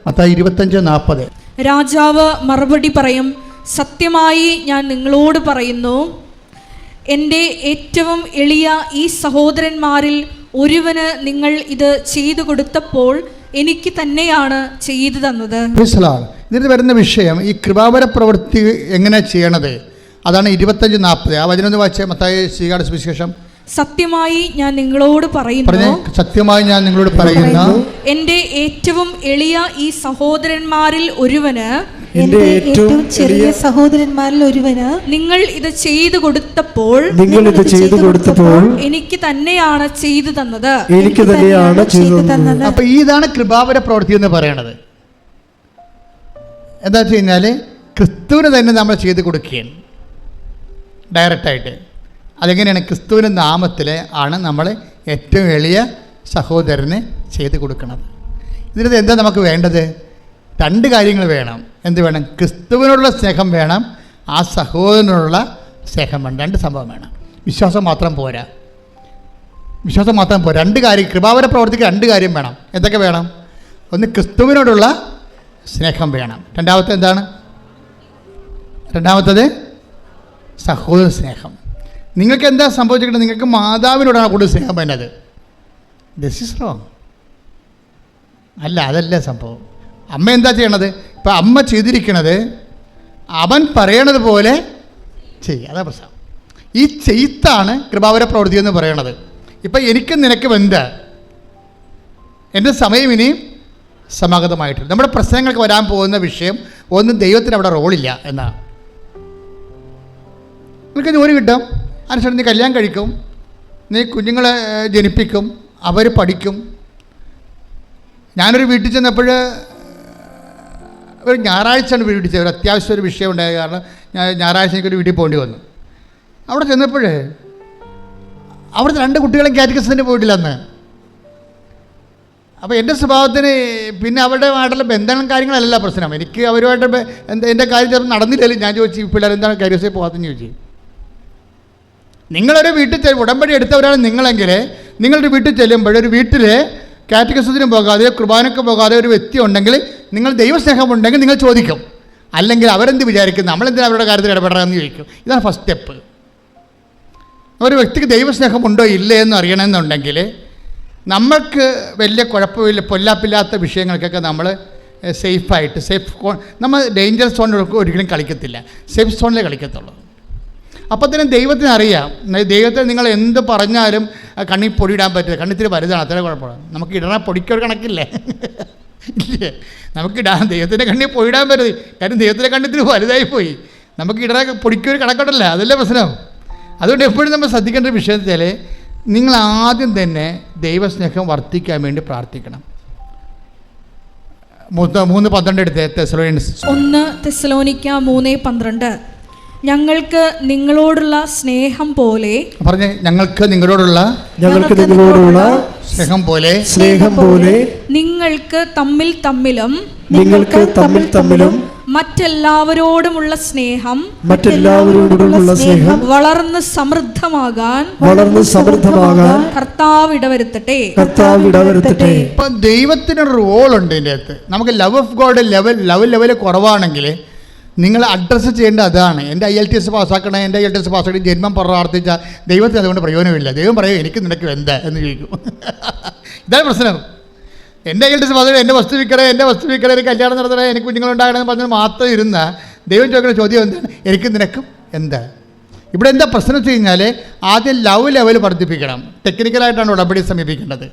മത്തായി 25:40. രാജാവ് മറുപടി പറയും, സത്യമായി ഞാൻ നിങ്ങളോട് പറയുന്നു, എൻ്റെ ഏറ്റവും എളിയ ഈ സഹോദരന്മാരിൽ ഒരുവന് നിങ്ങൾ ഇത് ചെയ്തു കൊടുത്തപ്പോൾ എനിക്ക് തന്നെയാണ് ചെയ്തു തന്നത്. ഇതിന് വരുന്ന വിഷയം ഈ കൃപാവര പ്രവൃത്തി എങ്ങനെ ചെയ്യണത്, അതാണ് 25:40. ആ വചനം ഒന്ന് വായിച്ചേ. മത്തായി സുവിശേഷം. സത്യമായി ഞാൻ നിങ്ങളോട് പറയുന്നു, സത്യമായി ഞാൻ നിങ്ങളോട് പറയുന്നു, എൻ്റെ ഏറ്റവും എളിയ ഈ സഹോദരന്മാരിൽ ഒരുവന്, എൻ്റെ ഏറ്റവും ചെറിയ സഹോദരന്മാരിൽ ഒരുവന് നിങ്ങൾ ഇത് ചെയ്തു കൊടുത്തപ്പോൾ എനിക്ക് തന്നെയാണ് ചെയ്തു തന്നത്. അപ്പൊ ഇതാണ് കൃപാവര പ്രവൃത്തി എന്ന് പറയണത്. എന്താ വെച്ച് കഴിഞ്ഞാല് ക്രിസ്തുവിന് തന്നെ നമ്മൾ ചെയ്ത് കൊടുക്കുകയാണ് ഡയറക്റ്റായിട്ട്. അതെങ്ങനെയാണ്? ക്രിസ്തുവിൻ്റെ നാമത്തിൽ ആണ് നമ്മൾ ഏറ്റവും എളിയ സഹോദരന് ചെയ്ത് കൊടുക്കുന്നത്. ഇതിനകത്ത് എന്താ നമുക്ക് വേണ്ടത്? 2 കാര്യങ്ങൾ വേണം. എന്ത് വേണം? ക്രിസ്തുവിനോടുള്ള സ്നേഹം വേണം, ആ സഹോദരനോടുള്ള സ്നേഹം വേണം. 2 സംഭവം വേണം. വിശ്വാസം മാത്രം പോരാ. 2 കാര്യം. കൃപാവര പ്രവർത്തിക്ക് 2 കാര്യം വേണം. എന്തൊക്കെ വേണം? ഒന്ന്, ക്രിസ്തുവിനോടുള്ള സ്നേഹം വേണം. രണ്ടാമത്തത് സഹോദര സ്നേഹം. നിങ്ങൾക്ക് എന്താ സംഭവിച്ചിട്ടുണ്ട്? നിങ്ങൾക്ക് മാതാവിനോടാണ് കൂടുതൽ സ്നേഹം വേണ്ടത്. This is wrong. അല്ല, അതല്ല സംഭവം. അമ്മ എന്താ ചെയ്യണത്? ഇപ്പം അമ്മ ചെയ്തിരിക്കണത് അവൻ പറയണത് പോലെ ചെയ്യുക. അതാ പ്രശ്നം. ഈ ചെയ്ത്താണ് കൃപാവര പ്രവൃത്തി എന്ന് പറയണത്. ഇപ്പം എനിക്കും നിനക്കും എന്താ? എൻ്റെ സമയം ഇനിയും സമാഗതമായിട്ടുണ്ട്. നമ്മുടെ പ്രശ്നങ്ങൾക്ക് വരാൻ പോകുന്ന വിഷയം ഒന്നും ദൈവത്തിന് അവിടെ റോളില്ല എന്നാണ്. നിനക്ക് ജോലി കിട്ടും, അനുസരിച്ച് നീ കല്യാണം കഴിക്കും, നീ കുഞ്ഞുങ്ങളെ ജനിപ്പിക്കും, അവർ പഠിക്കും. ഞാനൊരു വീട്ടിൽ ചെന്നപ്പോൾ ഒരു ഞായറാഴ്ചയാണ് വീട്ടിൽ ചെന്നത്. ഒരു അത്യാവശ്യം ഒരു വിഷയം ഉണ്ടായത് കാരണം ഞായറാഴ്ച എനിക്കൊരു വീട്ടിൽ പോകേണ്ടി വന്നു. അവിടെ ചെന്നപ്പോൾ അവിടുത്തെ 2 കുട്ടികളും കാറ്റഗിസത്തിന് പോയിട്ടില്ല അന്ന്. അപ്പോൾ എൻ്റെ സ്വഭാവത്തിന് പിന്നെ അവരുടെമായിട്ടുള്ള ബന്ധങ്ങളും കാര്യങ്ങളല്ല പ്രശ്നം. എനിക്ക് അവരുമായിട്ട് എൻ്റെ കാര്യം ചിലപ്പോൾ നടന്നില്ലല്ലോ. ഞാൻ ചോദിച്ചു, ഈ പിള്ളേർ എന്താണ് കാറ്റഗിസിൽ പോകാത്തെന്ന് ചോദിച്ചു. നിങ്ങളൊരു വീട്ടിൽ ഉടമ്പടി എടുത്തവരാണ് നിങ്ങളെങ്കിൽ, നിങ്ങളൊരു വീട്ടിൽ ചെല്ലുമ്പോൾ ഒരു വീട്ടിൽ കാറ്റഗിസത്തിന് പോകാതെ കുർബാനയ്ക്ക് പോകാതെ ഒരു വ്യക്തി ഉണ്ടെങ്കിൽ, നിങ്ങൾ ദൈവസ്നേഹമുണ്ടെങ്കിൽ നിങ്ങൾ ചോദിക്കും. അല്ലെങ്കിൽ അവരെന്ത് വിചാരിക്കും, നമ്മളെന്തിനാ അവരുടെ കാര്യത്തിൽ ഇടപെടാമെന്ന് ചോദിക്കും. ഇതാണ് ഫസ്റ്റ് സ്റ്റെപ്പ്. ഒരു വ്യക്തിക്ക് ദൈവസ്നേഹമുണ്ടോ ഇല്ലേ എന്ന് അറിയണമെന്നുണ്ടെങ്കിൽ നമ്മൾക്ക് വലിയ കുഴപ്പമില്ല, പൊല്ലാപ്പില്ലാത്ത വിഷയങ്ങൾക്കൊക്കെ നമ്മൾ സേഫായിട്ട് നമ്മൾ ഡേഞ്ചർ സോണിൽ ഒരിക്കലും കളിക്കത്തില്ല, സേഫ് സോണിലേ കളിക്കത്തുള്ളൂ. അപ്പോൾ തന്നെ ദൈവത്തിന് അറിയാം. ദൈവത്തിന് നിങ്ങൾ എന്ത് പറഞ്ഞാലും കണ്ണിൽ പൊടിയിടാൻ പറ്റില്ല. കണ്ണിത്തിരി വലുതാണ്, അത്ര കുഴപ്പമാണ്. നമുക്ക് ഇടണ പൊടിക്കൊരു കണക്കില്ലേ? ഇല്ലേ? നമുക്കിടാൻ ദൈവത്തിൻ്റെ കണ്ണിൽ പൊടിയിടാൻ പറ്റരുത്. കാര്യം ദൈവത്തിൻ്റെ കണ്ണിത്തിരി വലുതായിപ്പോയി. നമുക്ക് ഇടണ പൊടിക്കൊരു കണക്കുണ്ടല്ല, അതല്ലേ പ്രശ്നം. അതുകൊണ്ട് എപ്പോഴും നമ്മൾ ശ്രദ്ധിക്കേണ്ട ഒരു വിഷയത്തിൽ നിങ്ങൾ ആദ്യം തന്നെ ദൈവസ്നേഹം വർദ്ധിക്കാൻ വേണ്ടി പ്രാർത്ഥിക്കണം. 3:12 എടുത്തേ. 1 തെസ്സലോനിക്ക 3:12. ഞങ്ങൾക്ക് നിങ്ങളോടുള്ള സ്നേഹം പോലെ, പറഞ്ഞേ, ഞങ്ങൾക്ക് നിങ്ങളോടുള്ള സ്നേഹം പോലെ നിങ്ങൾക്ക് തമ്മിൽ തമ്മിലും മറ്റെല്ലാവരോടുമുള്ള സ്നേഹം വളർന്ന് സമൃദ്ധമാകാൻ കർത്താവ് ഇടവരുത്തട്ടെ. ഇപ്പം ദൈവത്തിനൊരു റോളുണ്ട് ഇതിൻ്റെ അകത്ത്. നമുക്ക് ലവ് ഓഫ് ഗോഡ് ലെവൽ കുറവാണെങ്കിൽ നിങ്ങൾ അഡ്രസ്സ് ചെയ്യേണ്ട അതാണ്. എൻ്റെ IELTS പാസ്സാക്കണേ, എൻ്റെ IELTS പാസ്സാക്കി ജന്മം പ്രാർത്ഥിച്ചാൽ ദൈവത്തിന് അതുകൊണ്ട് പ്രയോജനമില്ല. ദൈവം പറയും, എനിക്ക് നിനക്ക് എന്താ എന്ന് ചോദിക്കും. ഇതാണ് പ്രശ്നം. എൻ്റെ IELTS പാസ്സാക്കി എൻ്റെ വസ്തു വിൽക്കണേ, എനിക്ക് കല്യാണം നടത്തണേ, എനിക്ക് കുഞ്ഞുങ്ങളുണ്ടാകണമെന്ന് പറഞ്ഞാൽ മാത്രം ഇരുന്ന ദൈവം ചോദിക്കുന്ന ചോദ്യം എന്താണ്? എനിക്ക് നിനക്കും എന്താ? ഇവിടെ എന്താ പ്രശ്നം വെച്ച് കഴിഞ്ഞാൽ ആദ്യം ലവ് ലെവൽ വർദ്ധിപ്പിക്കണം. ടെക്നിക്കലായിട്ടാണ് ഉടമ്പടി സമീപിക്കേണ്ടത്.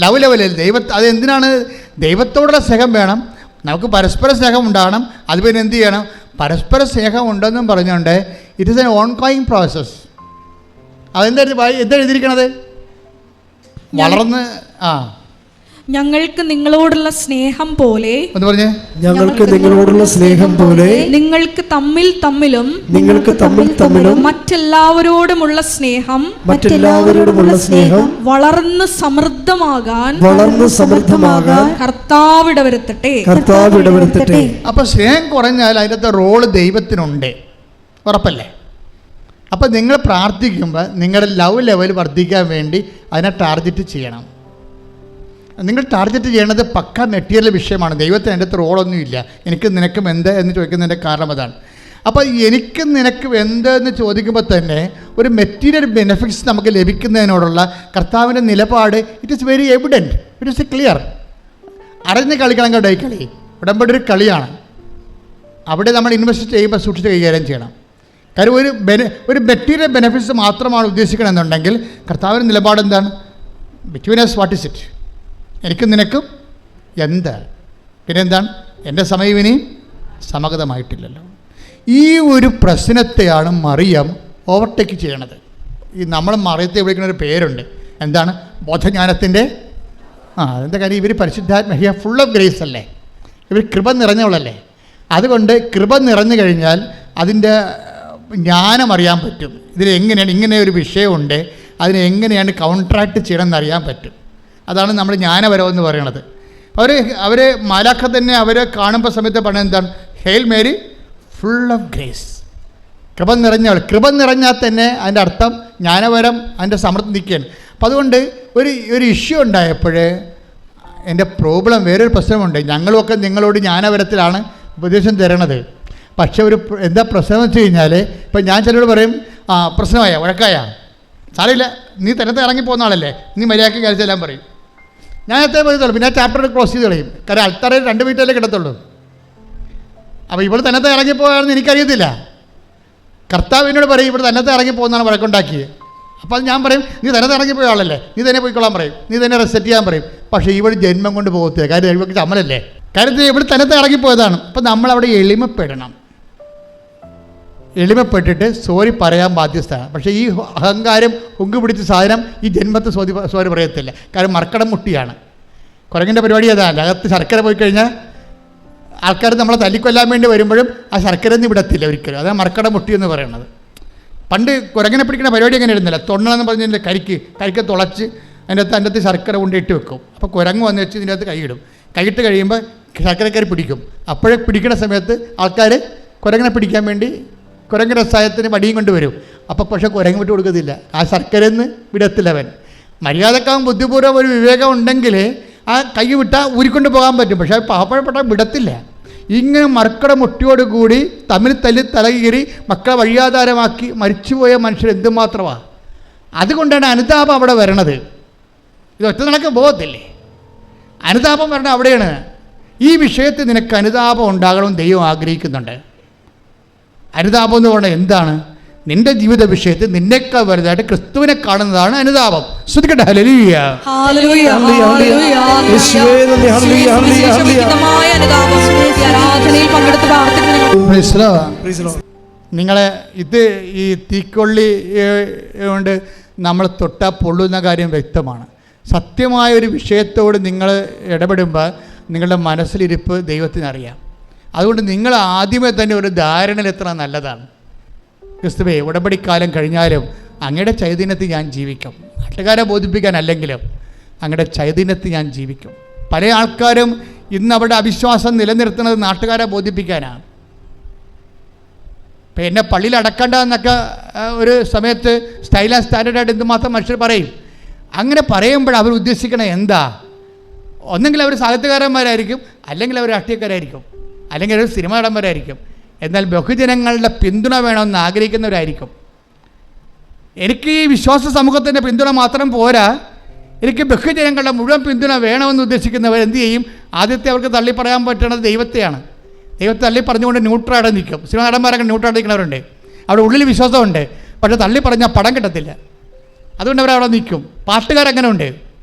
ലവ് ലെവലിൽ അതെന്തിനാണ്? ദൈവത്തോടുള്ള സ്നേഹം വേണം, നമുക്ക് പരസ്പര സ്നേഹം ഉണ്ടാകണം. അത് പിന്നെ എന്ത് ചെയ്യണം? പരസ്പര സ്നേഹം ഉണ്ടെന്നും പറഞ്ഞുകൊണ്ട് it is N ongoing process. എന്താ എഴുതിയിരിക്കണത്? വളർന്ന് ഞങ്ങൾക്ക് നിങ്ങളോടുള്ള സ്നേഹം പോലെ, എന്ന് പറഞ്ഞേ, ഞങ്ങൾക്ക് നിങ്ങളോടുള്ള സ്നേഹം പോലെ നിങ്ങൾക്ക് തമ്മിൽ തമ്മിലും മറ്റെല്ലാവരോടുമുള്ള സ്നേഹം വളർന്ന് സമൃദ്ധമാകാൻ കർത്താവ് ഇടവരുത്തട്ടെ. അപ്പൊ സ്നേഹം കുറഞ്ഞാൽ അതിനകത്ത് റോള് ദൈവത്തിനുണ്ട്, ഉറപ്പല്ലേ? അപ്പം നിങ്ങൾ പ്രാർത്ഥിക്കുമ്പോൾ നിങ്ങളുടെ ലവ് ലെവൽ വർദ്ധിക്കാൻ വേണ്ടി അതിനെ ടാർഗറ്റ് ചെയ്യണം. നിങ്ങൾ ടാർഗറ്റ് ചെയ്യണത് പക്ക മെറ്റീരിയൽ വിഷയമാണ്. ദൈവത്തിന് എൻ്റെ അടുത്ത് റോളൊന്നുമില്ല. എനിക്ക് നിനക്കും എന്ത് എന്ന് ചോദിക്കുന്നതിൻ്റെ കാരണം അതാണ്. അപ്പോൾ എനിക്ക് നിനക്ക് എന്തെന്ന് ചോദിക്കുമ്പോൾ തന്നെ ഒരു മെറ്റീരിയൽ ബെനിഫിറ്റ്സ് നമുക്ക് ലഭിക്കുന്നതിനോടുള്ള കർത്താവിൻ്റെ നിലപാട് it is very evident, it is clear. അറിഞ്ഞ് കളിക്കണം കേട്ടോ. ഈ കളി ഉടമ്പടി ഒരു കളിയാണ്. അവിടെ നമ്മൾ ഇൻവെസ്റ്റ് ചെയ്യുമ്പോൾ സൂക്ഷിച്ച് കൈകാര്യം ചെയ്യണം. കാര്യം ഒരു മെറ്റീരിയൽ ബെനിഫിറ്റ്സ് മാത്രമാണ് ഉദ്ദേശിക്കണമെന്നുണ്ടെങ്കിൽ കർത്താവിൻ്റെ നിലപാട് എന്താണ്? Between us what is it, എനിക്കും നിനക്കും എന്ത്, പിന്നെ എന്താണ്, എൻ്റെ സമയം ഇനിയും സമഗതമായിട്ടില്ലല്ലോ. ഈ ഒരു പ്രശ്നത്തെയാണ് മറിയം ഓവർടേക്ക് ചെയ്യണത്. ഈ നമ്മൾ മറിയത്തെ വിളിക്കുന്ന ഒരു പേരുണ്ട്, എന്താണ്? ബോധജ്ഞാനത്തിൻ്റെ അതെന്താ കാര്യം? ഇവർ പരിശുദ്ധാത്മ ഫുൾ ഓഫ് ഗ്രേസ് അല്ലേ, ഇവർ കൃപ നിറഞ്ഞവളല്ലേ. അതുകൊണ്ട് കൃപ നിറഞ്ഞു കഴിഞ്ഞാൽ അതിൻ്റെ ജ്ഞാനം അറിയാൻ പറ്റും. ഇതിലെങ്ങനെയാണ് ഇങ്ങനെ ഒരു വിഷയമുണ്ട്, അതിനെ എങ്ങനെയാണ് കൗൺട്രാക്ട് ചെയ്യണമെന്ന് അറിയാൻ പറ്റും. അതാണ് നമ്മൾ ജ്ഞാനപരം എന്ന് പറയണത്. അവർ മാലാഖ തന്നെ അവരെ കാണുമ്പോൾ സമയത്ത് പറഞ്ഞത് എന്താണ്? Hail Mary full of grace, കൃപ നിറഞ്ഞവൾ. കൃപ നിറഞ്ഞാൽ തന്നെ അതിൻ്റെ അർത്ഥം ജ്ഞാനപരം അതിൻ്റെ സമൃദ്ധി നിൽക്കുകയാണ്. അപ്പോൾ അതുകൊണ്ട് ഒരു ഇഷ്യൂ ഉണ്ടായപ്പോൾ എൻ്റെ പ്രോബ്ലം, വേറൊരു പ്രശ്നമുണ്ട്. ഞങ്ങളുമൊക്കെ നിങ്ങളോട് ജ്ഞാനപരത്തിലാണ് ഉപദേശം തരണത്. പക്ഷെ എന്താ പ്രശ്നം വെച്ച് കഴിഞ്ഞാൽ, ഇപ്പം ഞാൻ ചിലരോട് പറയും, പ്രശ്നമായ വഴക്കായ സാരമില്ല, നീ തന്നെ ഇറങ്ങിപ്പോകുന്ന ആളല്ലേ, നീ മര്യാദയ്ക്ക് കഴിച്ചെല്ലാം പറയും. ഞാൻ എത്ര പറയത്തുള്ളൂ, പിന്നെ ചാപ്റ്റർ ക്ലോസ് ചെയ്ത് കളയും. കാരണം അൾത്താറയിൽ 2 മിനിറ്റല്ലേ കിടത്തുള്ളൂ. അപ്പോൾ ഇവിടെ തന്നത്തെ ഇറങ്ങിപ്പോയാണെന്ന് എനിക്കറിയത്തില്ല. കർത്താവിനോട് പറയും ഇവിടെ തന്നത്തെ ഇറങ്ങിപ്പോകുന്നതാണ് വഴക്കുണ്ടാക്കിയത്. അപ്പോൾ അത് ഞാൻ പറയും, നീ തന്നത്തെ ഇറങ്ങിപ്പോയ ആളല്ലേ, നീ തന്നെ പോയിക്കൊള്ളാൻ പറയും, നീ തന്നെ റെസെറ്റ് ചെയ്യാൻ പറയും. പക്ഷേ ഇവിടെ ജന്മം കൊണ്ട് പോകത്തില്ല. കാര്യം ഇവർക്ക് ചമ്മലല്ലേ, കാര്യത്തിൽ ഇവിടെ തന്നത്തെ ഇറങ്ങിപ്പോയതാണ്. അപ്പം നമ്മളവിടെ എളിമപ്പെടണം. എളിമപ്പെട്ടിട്ട് സോറി പറയാൻ ബാധ്യസ്ഥമാണ്. പക്ഷേ ഈ അഹങ്കാരം ഹുങ്ക് പിടിച്ച സാധനം ഈ ജന്മത്തെ സോറി പറയത്തില്ല. കാരണം മർക്കടം മുട്ടിയാണ്. കുരങ്ങിൻ്റെ പരിപാടി അതാണ്. അകത്ത് ശർക്കര പോയി കഴിഞ്ഞാൽ ആൾക്കാർ നമ്മളെ തല്ലിക്കൊല്ലാൻ വേണ്ടി വരുമ്പോഴും ആ ശർക്കര ഒന്നും വിടത്തില്ല ഒരിക്കലും. അതാണ് മർക്കടം മുട്ടി എന്ന് പറയുന്നത്. പണ്ട് കുരങ്ങനെ പിടിക്കുന്ന പരിപാടി എങ്ങനെ ഇരുന്നില്ല, തൊണ്ണെന്ന് പറഞ്ഞതിൻ്റെ കരിക്ക് തുളച്ച് അതിൻ്റെ അകത്ത് ശർക്കര കൊണ്ടിട്ട് വെക്കും. അപ്പോൾ കുരങ്ങ് വന്ന് വെച്ച് ഇതിൻ്റെ അകത്ത് കൈയിടും. കൈയിട്ട് കഴിയുമ്പോൾ ശർക്കരക്കാർ പിടിക്കും. അപ്പോഴേ പിടിക്കുന്ന സമയത്ത് ആൾക്കാർ കുരങ്ങനെ പിടിക്കാൻ വേണ്ടി കുരങ്ങ് രസായത്തിന് വടിയും കൊണ്ട് വരും. അപ്പോൾ പക്ഷേ കുരങ്ങ് വിട്ട് കൊടുക്കത്തില്ല, ആ ശർക്കരന്ന് വിടത്തില്ല അവൻ. മര്യാദക്കാവും ബുദ്ധിപൂർവ്വം ഒരു വിവേകം ഉണ്ടെങ്കിൽ ആ കൈ വിട്ടാൽ ഊരിക്കൊണ്ട് പോകാൻ പറ്റും. പക്ഷേ പാവപ്പെട്ട വിടത്തില്ല. ഇങ്ങനെ മർക്കട മുട്ടിയോടുകൂടി തമ്മിൽ തല്ലി തലകീറി മക്കളെ വഴിയാധാരമാക്കി മരിച്ചുപോയ മനുഷ്യർ എന്തുമാത്രമാണ്. അതുകൊണ്ടാണ് അനുതാപം അവിടെ വരണത്. ഇത് ഒറ്റ നടക്ക് പോകത്തില്ലേ, അനുതാപം വരണത് അവിടെയാണ്. ഈ വിഷയത്തിൽ നിനക്ക് അനുതാപം ഉണ്ടാകണമെന്ന് ദൈവം ആഗ്രഹിക്കുന്നുണ്ട്. അനുതാപം എന്ന് പറഞ്ഞാൽ എന്താണ്? നിന്റെ ജീവിത വിഷയത്തിൽ നിന്നേക്കാൾ വലുതായിട്ട് ക്രിസ്തുവിനെ കാണുന്നതാണ് അനുതാപം. ശ്രദ്ധിക്കട്ടെ. ഹല്ലേലൂയ. നിങ്ങളെ ഈ തീക്കൊള്ളി കൊണ്ട് നമ്മൾ തൊട്ടാൽ പൊള്ളുന്ന കാര്യം വ്യക്തമാണ്. സത്യമായൊരു വിഷയത്തോട് നിങ്ങൾ ഇടപെടുമ്പോൾ നിങ്ങളുടെ മനസ്സിലിരിപ്പ് ദൈവത്തിനറിയാം. അതുകൊണ്ട് നിങ്ങൾ ആദ്യമേ തന്നെ ഒരു ധാരണയിലെത്തണം നല്ലതാണ്. ക്രിസ്തുവേ, ഉടമ്പടിക്കാലം കഴിഞ്ഞാലും അങ്ങയുടെ ചൈതന്യത്തിൽ ഞാൻ ജീവിക്കും. നാട്ടുകാരെ ബോധിപ്പിക്കാനല്ലെങ്കിലും അങ്ങയുടെ ചൈതന്യത്തിൽ ഞാൻ ജീവിക്കും. പല ആൾക്കാരും ഇന്ന് അവരുടെ അവിശ്വാസം നിലനിർത്തുന്നത് നാട്ടുകാരെ ബോധിപ്പിക്കാനാണ്. ഇപ്പം എന്നെ പള്ളിയിൽ അടക്കണ്ട എന്നൊക്കെ ഒരു സമയത്ത് സ്റ്റൈൽ ആൻഡ് സ്റ്റാൻഡേർഡായിട്ട് എന്തുമാത്രം മനുഷ്യർ പറയും. അങ്ങനെ പറയുമ്പോൾ അവർ ഉദ്ദേശിക്കണത് എന്താ? ഒന്നെങ്കിൽ അവർ സാഹിത്യകാരന്മാരായിരിക്കും, അല്ലെങ്കിൽ അവർ രാഷ്ട്രീയക്കാരായിരിക്കും, അല്ലെങ്കിൽ അവർ സിനിമ നടന്മാരായിരിക്കും. എന്നാൽ ബഹുജനങ്ങളുടെ പിന്തുണ വേണമെന്ന് ആഗ്രഹിക്കുന്നവരായിരിക്കും. എനിക്ക് ഈ വിശ്വാസ സമൂഹത്തിൻ്റെ പിന്തുണ മാത്രം പോരാ, എനിക്ക് ബഹുജനങ്ങളുടെ മുഴുവൻ പിന്തുണ വേണമെന്ന് ഉദ്ദേശിക്കുന്നവർ എന്ത് ചെയ്യും? ആദ്യത്തെ അവർക്ക് തള്ളി പറയാൻ പറ്റുന്നത് ദൈവത്തെയാണ്. ദൈവത്തെ തള്ളി പറഞ്ഞുകൊണ്ട് ന്യൂട്രലായിട്ട് നിൽക്കും. സിനിമ നടന്മാരൊക്കെ ന്യൂട്രലായിട്ട് നിൽക്കുന്നവരുണ്ട്. അവിടെ ഉള്ളിൽ വിശ്വാസമുണ്ട്, പക്ഷേ തള്ളി പറഞ്ഞാൽ പടം കിട്ടത്തില്ല. അതുകൊണ്ട് അവരവിടെ നിൽക്കും. പാട്ടുകാരങ്ങനെ ഉണ്ട്,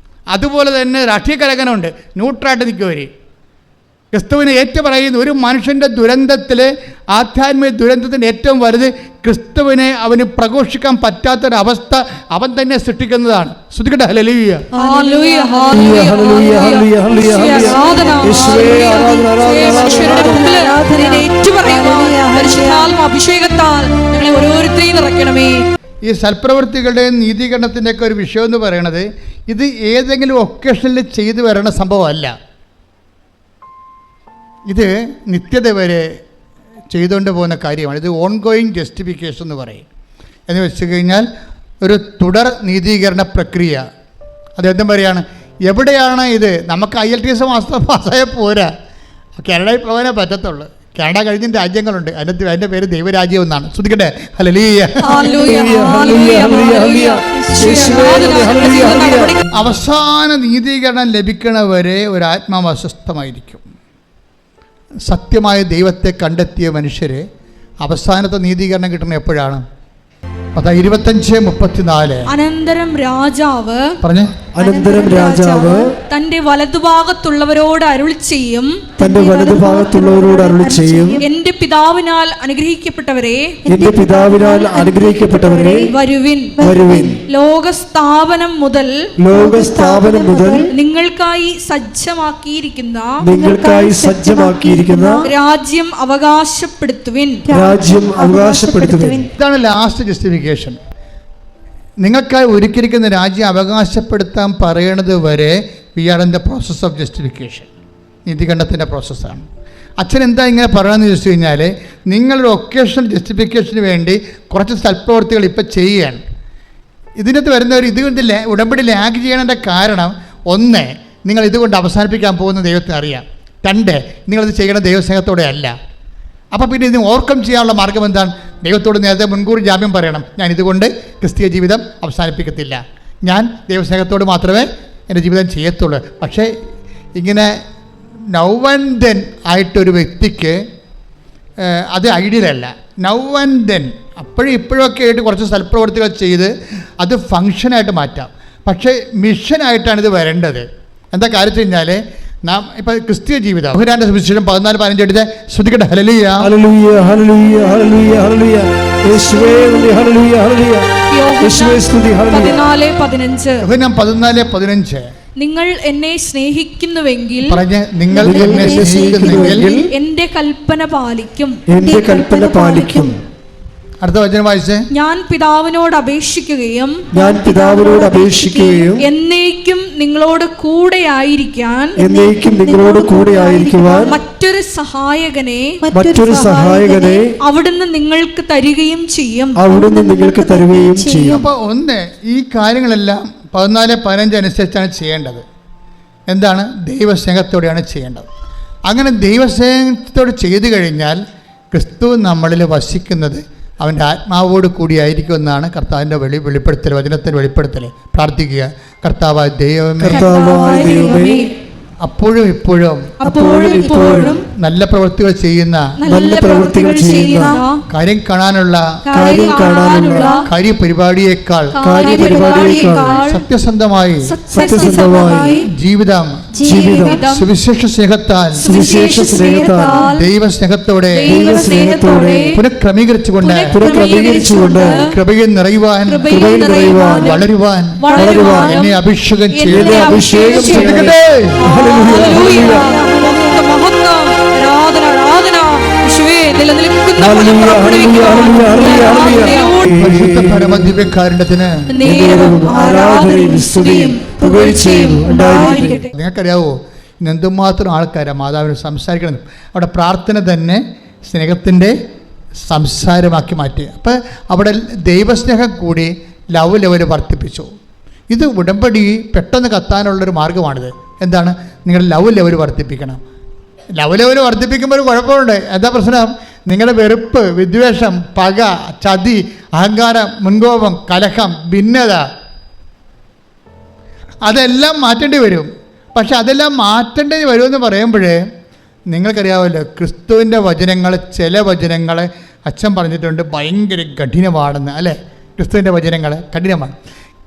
അതുപോലെ തന്നെ രാഷ്ട്രീയക്കാരങ്ങനെ ഉണ്ട്, ന്യൂട്രലായിട്ട് നിൽക്കും അവർ. ക്രിസ്തുവിനെ ഏറ്റുപറയുന്ന ഒരു മനുഷ്യൻ്റെ ദുരന്തത്തിൽ, ആധ്യാത്മിക ദുരന്തത്തിൻ്റെ ഏറ്റവും വലുത് ക്രിസ്തുവിനെ അവന് പ്രഘോഷിക്കാൻ പറ്റാത്തൊരവസ്ഥ അവൻ തന്നെ സൃഷ്ടിക്കുന്നതാണ്. ശ്രദ്ധിക്കട്ടെ. ഹല്ലേലൂയ. ഈ സൽപ്രവൃത്തികളുടെയും നീതീകരണത്തിൻ്റെയൊക്കെ ഒരു വിഷയം എന്ന് പറയുന്നത് ഇത് ഏതെങ്കിലും ഒക്കേഷനിൽ ചെയ്തു വരണ സംഭവമല്ല. ഇത് നിത്യത വരെ ചെയ്തുകൊണ്ട് പോകുന്ന കാര്യമാണ്. ഇത് ഓൺഗോയിങ് ജസ്റ്റിഫിക്കേഷൻ എന്ന് പറയും. എന്ന് വെച്ച് കഴിഞ്ഞാൽ ഒരു തുടർ നീതീകരണ പ്രക്രിയ. അതെന്തും പറയുകയാണ്, എവിടെയാണ് ഇത്? നമുക്ക് IELTS പാസ്സായ പോരാ, കാനഡയിൽ പോകാനേ പറ്റത്തുള്ളൂ. കാനഡ കഴിഞ്ഞ രാജ്യങ്ങളുണ്ട്, അതിൻ്റെ പേര് ദൈവരാജ്യം എന്നാണ്. ശ്രദ്ധിക്കട്ടെ. ഹല്ലേലൂയ. അവസാന നീതീകരണം ലഭിക്കണവരെ ഒരു ആത്മാവ് അസ്വസ്ഥമായിരിക്കും. സത്യമായ ദൈവത്തെ കണ്ടെത്തിയ മനുഷ്യർ അവസാനത്തെ നീതീകരണം കിട്ടുന്നത് എപ്പോഴാണ്? 25:34. അനന്തരം രാജാവ് തന്റെ വലതുഭാഗത്തുള്ളവരോട് അരുളി ചെയ്യും, എന്റെ പിതാവിനാൽ അനുഗ്രഹിക്കപ്പെട്ടവരെ, വരുവിൻ. ലോകസ്ഥാപനം മുതൽ നിങ്ങൾക്കായി സജ്ജമാക്കിയിരിക്കുന്ന രാജ്യം അവകാശപ്പെടുത്തുവിൻ. ഇതാണ് ലാസ്റ്റ് ജസ്റ്റിഫിക്കേഷൻ. നിങ്ങൾക്കായി ഒരുക്കിയിരിക്കുന്ന രാജ്യം അവകാശപ്പെടുത്താൻ പറയണത് വരെ we are in the process of justification. നീതികണ്ഠത്തിൻ്റെ പ്രോസസ്സാണ്. അച്ഛൻ എന്താ ഇങ്ങനെ പറയണമെന്ന് ചോദിച്ചു കഴിഞ്ഞാൽ, നിങ്ങളൊരു ഒക്കേഷണൽ ജസ്റ്റിഫിക്കേഷന് വേണ്ടി കുറച്ച് സൽപ്രവർത്തികൾ ഇപ്പം ചെയ്യുകയാണ്. ഇതിനകത്ത് വരുന്നവർ ഇതുകൊണ്ട് ഉടമ്പടി ലാഗ് ചെയ്യണതിൻ്റെ കാരണം, 1, നിങ്ങൾ ഇതുകൊണ്ട് അവസാനിപ്പിക്കാൻ പോകുന്ന ദൈവത്തിന് അറിയാം. 2, നിങ്ങളിത് ചെയ്യണ ദൈവസ്നേഹത്തോടെ അല്ല. അപ്പോൾ പിന്നെ ഇത് ഓവർകം ചെയ്യാനുള്ള മാർഗം എന്താണ്? ദൈവത്തോട് നേരത്തെ മുൻകൂർ ജാമ്യം പറയണം. ഞാൻ ഇതുകൊണ്ട് ക്രിസ്തീയ ജീവിതം അവസാനിപ്പിക്കത്തില്ല, ഞാൻ ദൈവസ്നേഹത്തോട് മാത്രമേ എൻ്റെ ജീവിതം ചെയ്യത്തുള്ളൂ. പക്ഷേ ഇങ്ങനെ നൗ ആൻഡ് ദെൻ ആയിട്ടൊരു വ്യക്തിക്ക് അത് ഐഡിയലല്ല. നൗ ആൻഡ് ദെൻ അപ്പോഴും ഇപ്പോഴൊക്കെ ആയിട്ട് കുറച്ച് സൽപ്രവർത്തികൾ ചെയ്ത് അത് ഫങ്ഷനായിട്ട് മാറ്റാം. പക്ഷേ മിഷനായിട്ടാണ് ഇത് വരേണ്ടത്. എന്താ കാര്യം വെച്ച് കഴിഞ്ഞാൽ, നാം ഇപ്പം ക്രിസ്തീയ ജീവിതം യോഹന്നാന്റെ സുവിശേഷം 14:15 എടുത്ത് ശ്രദ്ധിക്കട്ടെ. ഹല്ലേലൂയ, ഹല്ലേലൂയ, ഹല്ലേലൂയ, ഹല്ലേലൂയ, ഹല്ലേലൂയ. യേശുവേ നന്ദി, ഹല്ലേലൂയ, ഹല്ലേലൂയ. യേശുവേ സ്തുതി. 14:15. നിങ്ങൾ എന്നെ സ്നേഹിക്കുന്നുവെങ്കിൽ, നിങ്ങൾ എന്നെ സ്നേഹിക്കുന്നുവെങ്കിൽ എന്റെ കൽപ്പന പാലിക്കും. അടുത്ത വചനം വായിച്ചേ. ഞാൻ പിതാവിനോട് അപേക്ഷിക്കുകയും എന്നേക്കും നിങ്ങളോട് കൂടെ ആയിരിക്കാൻ മറ്റൊരു സഹായകനെ അവിടുന്ന് നിങ്ങൾക്ക് തരികയും ചെയ്യും. അപ്പോൾ 1, ഈ കാര്യങ്ങളെല്ലാം 14-15 അനുസരിച്ചാണ് ചെയ്യേണ്ടത്. എന്താണ്? ദൈവസ്നേഹത്തോടെയാണ് ചെയ്യേണ്ടത്. അങ്ങനെ ദൈവസ്നേഹത്തോട് ചെയ്തു കഴിഞ്ഞാൽ ക്രിസ്തു നമ്മളിൽ വസിക്കുന്നത് അവൻ്റെ ആത്മാവോട് കൂടിയായിരിക്കുമെന്നാണ് കർത്താവിൻ്റെ വെളിപ്പെടുത്തൽ, വചനത്തിൻ്റെ വെളിപ്പെടുത്തൽ. പ്രാർത്ഥിക്കുക. കർത്താവായ ദൈവമേ, അപ്പോഴും ഇപ്പോഴും നല്ല പ്രവൃത്തികൾ ചെയ്യുന്ന കാര്യം കാണാനുള്ള കാര്യപരിപാടിയേക്കാൾ സത്യസന്ധമായി ജീവിതം സുവിശേഷ സ്നേഹത്താൽ ദൈവസ്നേഹത്തോടെ പുനഃക്രമീകരിച്ചുകൊണ്ട് കൃപയിൽ നിറയുവാൻ വളരുവാൻ എന്നെ അഭിഷേകം ചെയ്യട്ടെ. നിങ്ങൾക്കറിയാവോ എന്തുമാത്രം ആൾക്കാരാണ് മാതാവിന് സംസാരിക്കണം? അവിടെ പ്രാർത്ഥന തന്നെ സ്നേഹത്തിൻ്റെ സംസാരമാക്കി മാറ്റി. അപ്പം അവിടെ ദൈവസ്നേഹം കൂടി ലവ് ലെവൽ വർദ്ധിപ്പിച്ചു. ഇത് ഉടമ്പടി പെട്ടെന്ന് കത്താനുള്ളൊരു മാർഗ്ഗമാണിത്. എന്താണ്? നിങ്ങളുടെ ലവ് ലെവൽ വർദ്ധിപ്പിക്കണം. ലവ് ലെവൽ വർദ്ധിപ്പിക്കുമ്പോൾ ഒരു കുഴപ്പമുണ്ട്. എന്താ പ്രശ്നം? നിങ്ങളുടെ വെറുപ്പ്, വിദ്വേഷം, പക, ചതി, അഹങ്കാരം, മുൻകോപം, കലഹം, ഭിന്നത, അതെല്ലാം മാറ്റേണ്ടി വരും. പക്ഷെ അതെല്ലാം മാറ്റേണ്ടി വരുമെന്ന് പറയുമ്പോഴേ നിങ്ങൾക്കറിയാമല്ലോ, ക്രിസ്തുവിൻ്റെ വചനങ്ങൾ, ചില വചനങ്ങൾ അച്ഛൻ പറഞ്ഞിട്ടുണ്ട് ഭയങ്കര കഠിനമാണെന്ന്, അല്ലേ? ക്രിസ്തുവിൻ്റെ വചനങ്ങൾ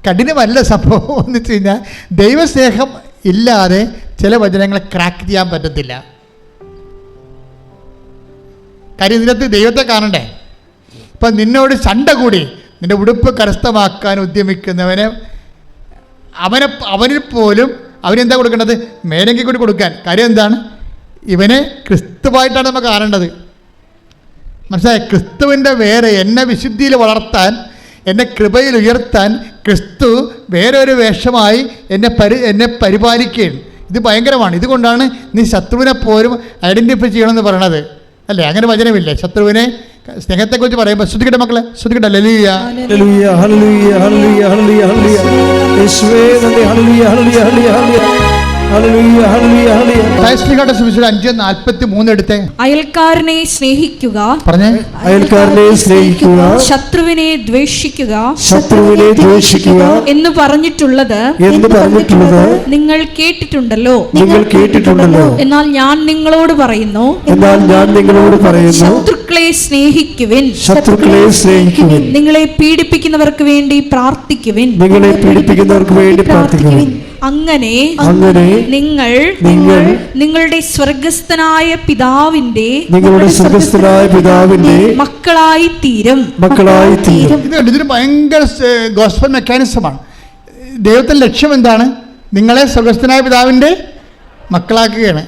കഠിനമല്ല സംഭവം എന്ന് വെച്ച് കഴിഞ്ഞാൽ, ദൈവസ്നേഹം ഇല്ലാതെ ചില വചനങ്ങളെ ക്രാക്ക് ചെയ്യാൻ പറ്റത്തില്ല. കാര്യം ഇതിനകത്ത് ദൈവത്തെ കാണണ്ടേ. ഇപ്പം നിന്നോട് ചണ്ട കൂടി നിൻ്റെ ഉടുപ്പ് കരസ്ഥമാക്കാൻ ഉദ്യമിക്കുന്നവന് അവനിൽ പോലും അവനെന്താ കൊടുക്കേണ്ടത്? മേലങ്കി കൂടി കൊടുക്കാൻ. കാര്യം എന്താണ്? ഇവനെ ക്രിസ്തുവായിട്ടാണ് നമുക്ക് കാണേണ്ടത്. മനസ്സിലായ? ക്രിസ്തുവിൻ്റെ വേറെ എന്നെ വിശുദ്ധിയിൽ വളർത്താൻ, എന്നെ കൃപയിൽ ഉയർത്താൻ ക്രിസ്തു വേറെ ഒരു വേഷമായി എന്നെ പരിപാലിക്കുകയാണ്. ഇത് ഭയങ്കരമാണ്. ഇതുകൊണ്ടാണ് നീ ശത്രുവിനെ പോലും ഐഡൻറ്റിഫൈ ചെയ്യണമെന്ന് പറയണത്, അല്ലേ? അങ്ങനെ വചനമില്ലേ? ശത്രുവിനെ സ്നേഹത്തെക്കുറിച്ച് പറയുമ്പോൾ ശ്രദ്ധിക്കട്ടെ മക്കളെ, ശ്രദ്ധിക്കട്ടെ. ഹല്ലേലൂയ, ഹല്ലേലൂയ, ഹല്ലേലൂയ, ഹല്ലേലൂയ, ഹല്ലേലൂയ. യേശുവേ നന്ദി. ഹല്ലേലൂയ ഹല്ലേലൂയ ഹല്ലേലൂയ ഹല്ലേലൂയ ഹല്ലേലൂയ. സുവിശേഷം 5:43 എടുത്തേ. അയൽക്കാരനെ സ്നേഹിക്കുക, പറഞ്ഞേ. അയൽക്കാരനെ സ്നേഹിക്കുക, ശത്രുവിനെ ദ്വേഷിക്കുക, ശത്രുവിനെ ദ്വേഷിക്കുക എന്ന് പറഞ്ഞിട്ടുള്ളത് നിങ്ങൾ കേട്ടിട്ടുണ്ടല്ലോ. നിങ്ങൾ കേട്ടിട്ടുണ്ടല്ലോ. എന്നാൽ ഞാൻ നിങ്ങളോട് പറയുന്നു, ശത്രുക്കളെ സ്നേഹിക്കുവിൻ, ശത്രുക്കളെ സ്നേഹിക്കുവിൻ, നിങ്ങളെ പീഡിപ്പിക്കുന്നവർക്ക് വേണ്ടി പ്രാർത്ഥിക്കുവിൻ, നിങ്ങളെ പീഡിപ്പിക്കുന്നവർക്ക് വേണ്ടി പ്രാർത്ഥിക്കുവിൻ. അങ്ങനെ നിങ്ങൾ നിങ്ങളുടെ സ്വർഗസ്ഥനായ പിതാവിന്റെ മക്കളായി തീരും. ഇതൊരു ഭയങ്കര ഗോസ്പൽ മെക്കാനിസമാണ്. ദൈവത്തിന്റെ ലക്ഷ്യം എന്താണ്? നിങ്ങളെ സ്വർഗസ്ഥനായ പിതാവിന്റെ മക്കളാക്കുകയാണ്.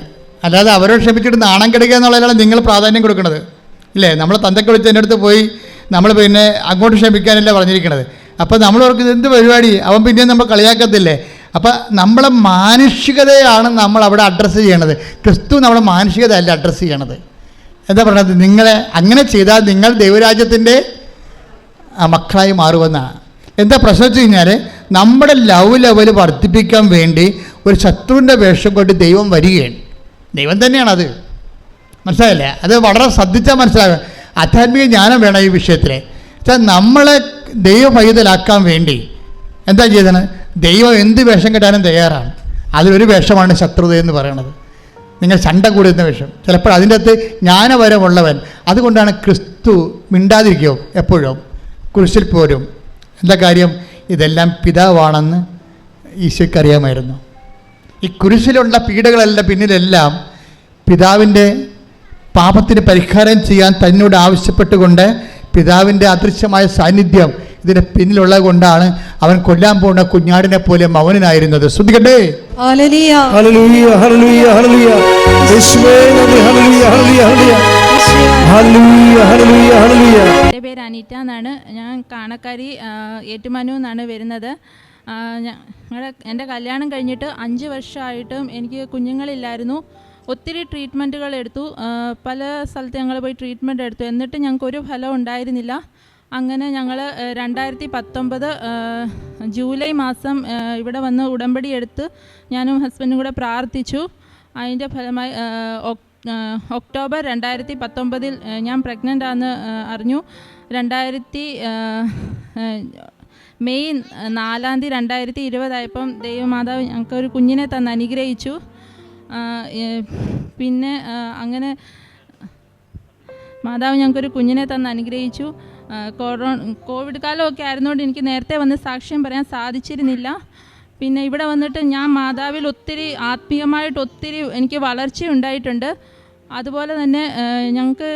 അല്ലാതെ അവരോട് ക്ഷമിച്ചിട്ട് നാണം കെടുക്കുക എന്നുള്ളതിലാണ് നിങ്ങൾ പ്രാധാന്യം കൊടുക്കുന്നത്. ഇല്ലേ? നമ്മളെ തന്തയ്ക്ക് വിളിച്ച് എൻ്റെ അടുത്ത് പോയി നമ്മൾ പിന്നെ അങ്ങോട്ട് ക്ഷമിക്കാനല്ല പറഞ്ഞിരിക്കുന്നത്. അപ്പോൾ നമ്മൾ ഓർക്കുന്നത് എന്ത് പരിപാടി, അവൻ പിന്നെ നമ്മൾ കളിയാക്കത്തില്ലേ? അപ്പം നമ്മളെ മാനുഷികതയാണ് നമ്മൾ അവിടെ അഡ്രസ്സ് ചെയ്യണത്. ക്രിസ്തു നമ്മുടെ മാനുഷികത അല്ല അഡ്രസ്സ് ചെയ്യണത്. എന്താ പറയുന്നത്? നിങ്ങളെ അങ്ങനെ ചെയ്താൽ നിങ്ങൾ ദൈവരാജ്യത്തിൻ്റെ മക്കളായി മാറുമെന്നാണ്. എന്താ പ്രശ്നം വെച്ച് കഴിഞ്ഞാൽ, നമ്മുടെ ലവ് ലെവൽ വർദ്ധിപ്പിക്കാൻ വേണ്ടി ഒരു ശത്രുവിൻ്റെ വേഷം കൊണ്ട് ദൈവം വരികയാണ്. ദൈവം തന്നെയാണത്, മനസ്സിലായില്ലേ? അത് വളരെ ശ്രദ്ധിച്ചാൽ മനസ്സിലാകും. ആധ്യാത്മിക ജ്ഞാനം വേണം ഈ വിഷയത്തിൽ. വെച്ചാൽ നമ്മളെ ദൈവഭൈതലാക്കാൻ വേണ്ടി എന്താ ചെയ്തത്? ദൈവം എന്ത് വേഷം കെട്ടാനും തയ്യാറാണ്. അതിലൊരു വേഷമാണ് ശത്രുത എന്ന് പറയുന്നത്. നിങ്ങൾ ചണ്ട കൂടുന്ന വേഷം. ചിലപ്പോൾ അതിൻ്റെ അകത്ത് ജ്ഞാനപരമുള്ളവൻ. അതുകൊണ്ടാണ് ക്രിസ്തു മിണ്ടാതിരിക്കുകയോ എപ്പോഴും കുരിശിൽ പോരും. എന്താ കാര്യം? ഇതെല്ലാം പിതാവാണെന്ന് ഈശോയ്ക്ക് അറിയാമായിരുന്നു. ഈ കുരിശിലുള്ള പീഡകളെല്ലാം പിന്നിലെല്ലാം പിതാവിൻ്റെ പാപത്തിന് പരിഹാരം ചെയ്യാൻ തന്നോട് ആവശ്യപ്പെട്ടുകൊണ്ട് പിതാവിൻ്റെ അദൃശ്യമായ സാന്നിധ്യം ഇതിന് പിന്നിലുള്ളത് കൊണ്ടാണ് അവൻ കൊല്ലാൻ പോകുന്ന കുഞ്ഞാടിനെ പോലെ മൗനനായിരുന്നത്. ശ്രദ്ധിക്കട്ടെ. ഹല്ലേലൂയ ഹല്ലേലൂയ ഹല്ലേലൂയ. യേശുവേ നന്ദി. ഹല്ലേലൂയ ഹല്ലേലൂയ ഹല്ലേലൂയ ഹല്ലേലൂയ ഹല്ലേലൂയ. എൻ്റെ പേര് അനീറ്റ എന്നാണ്. ഞാൻ കാണക്കാരി ഏറ്റുമാനൂർ നിന്നാണ് വരുന്നത്. എൻ്റെ കല്യാണം കഴിഞ്ഞിട്ട് 5 വർഷമായിട്ടും എനിക്ക് കുഞ്ഞുങ്ങളില്ലായിരുന്നു. ഒത്തിരി ട്രീറ്റ്മെൻറ്റുകൾ എടുത്തു. പല സ്ഥലത്ത് ഞങ്ങൾ പോയി ട്രീറ്റ്മെൻറ്റ് എടുത്തു. എന്നിട്ട് ഞങ്ങൾക്കൊരു ഫലം ഉണ്ടായിരുന്നില്ല. അങ്ങനെ ഞങ്ങൾ 2019 ജൂലൈ മാസം ഇവിടെ വന്ന് ഉടമ്പടി എടുത്ത് ഞാനും ഹസ്ബൻഡും കൂടെ പ്രാർത്ഥിച്ചു. അതിൻ്റെ ഫലമായി ഒക്ടോബർ 2019 ഞാൻ പ്രഗ്നൻ്റ് ആണെന്ന് അറിഞ്ഞു. മെയ് 4 2020 ദൈവമാതാവ് ഞങ്ങൾക്കൊരു കുഞ്ഞിനെ തന്ന് അനുഗ്രഹിച്ചു. പിന്നെ അങ്ങനെ മാതാവ് ഞങ്ങൾക്കൊരു കുഞ്ഞിനെ തന്ന് അനുഗ്രഹിച്ചു. കോവിഡ് കാലമൊക്കെ ആയിരുന്നുകൊണ്ട് എനിക്ക് നേരത്തെ വന്ന് സാക്ഷ്യം പറയാൻ സാധിച്ചിരുന്നില്ല. പിന്നെ ഇവിടെ വന്നിട്ട് ഞാൻ മാതാവിൽ ഒത്തിരി ആത്മീയമായിട്ട് ഒത്തിരി എനിക്ക് വളർച്ചയുണ്ടായിട്ടുണ്ട്. അതുപോലെ തന്നെ ഞങ്ങൾക്ക്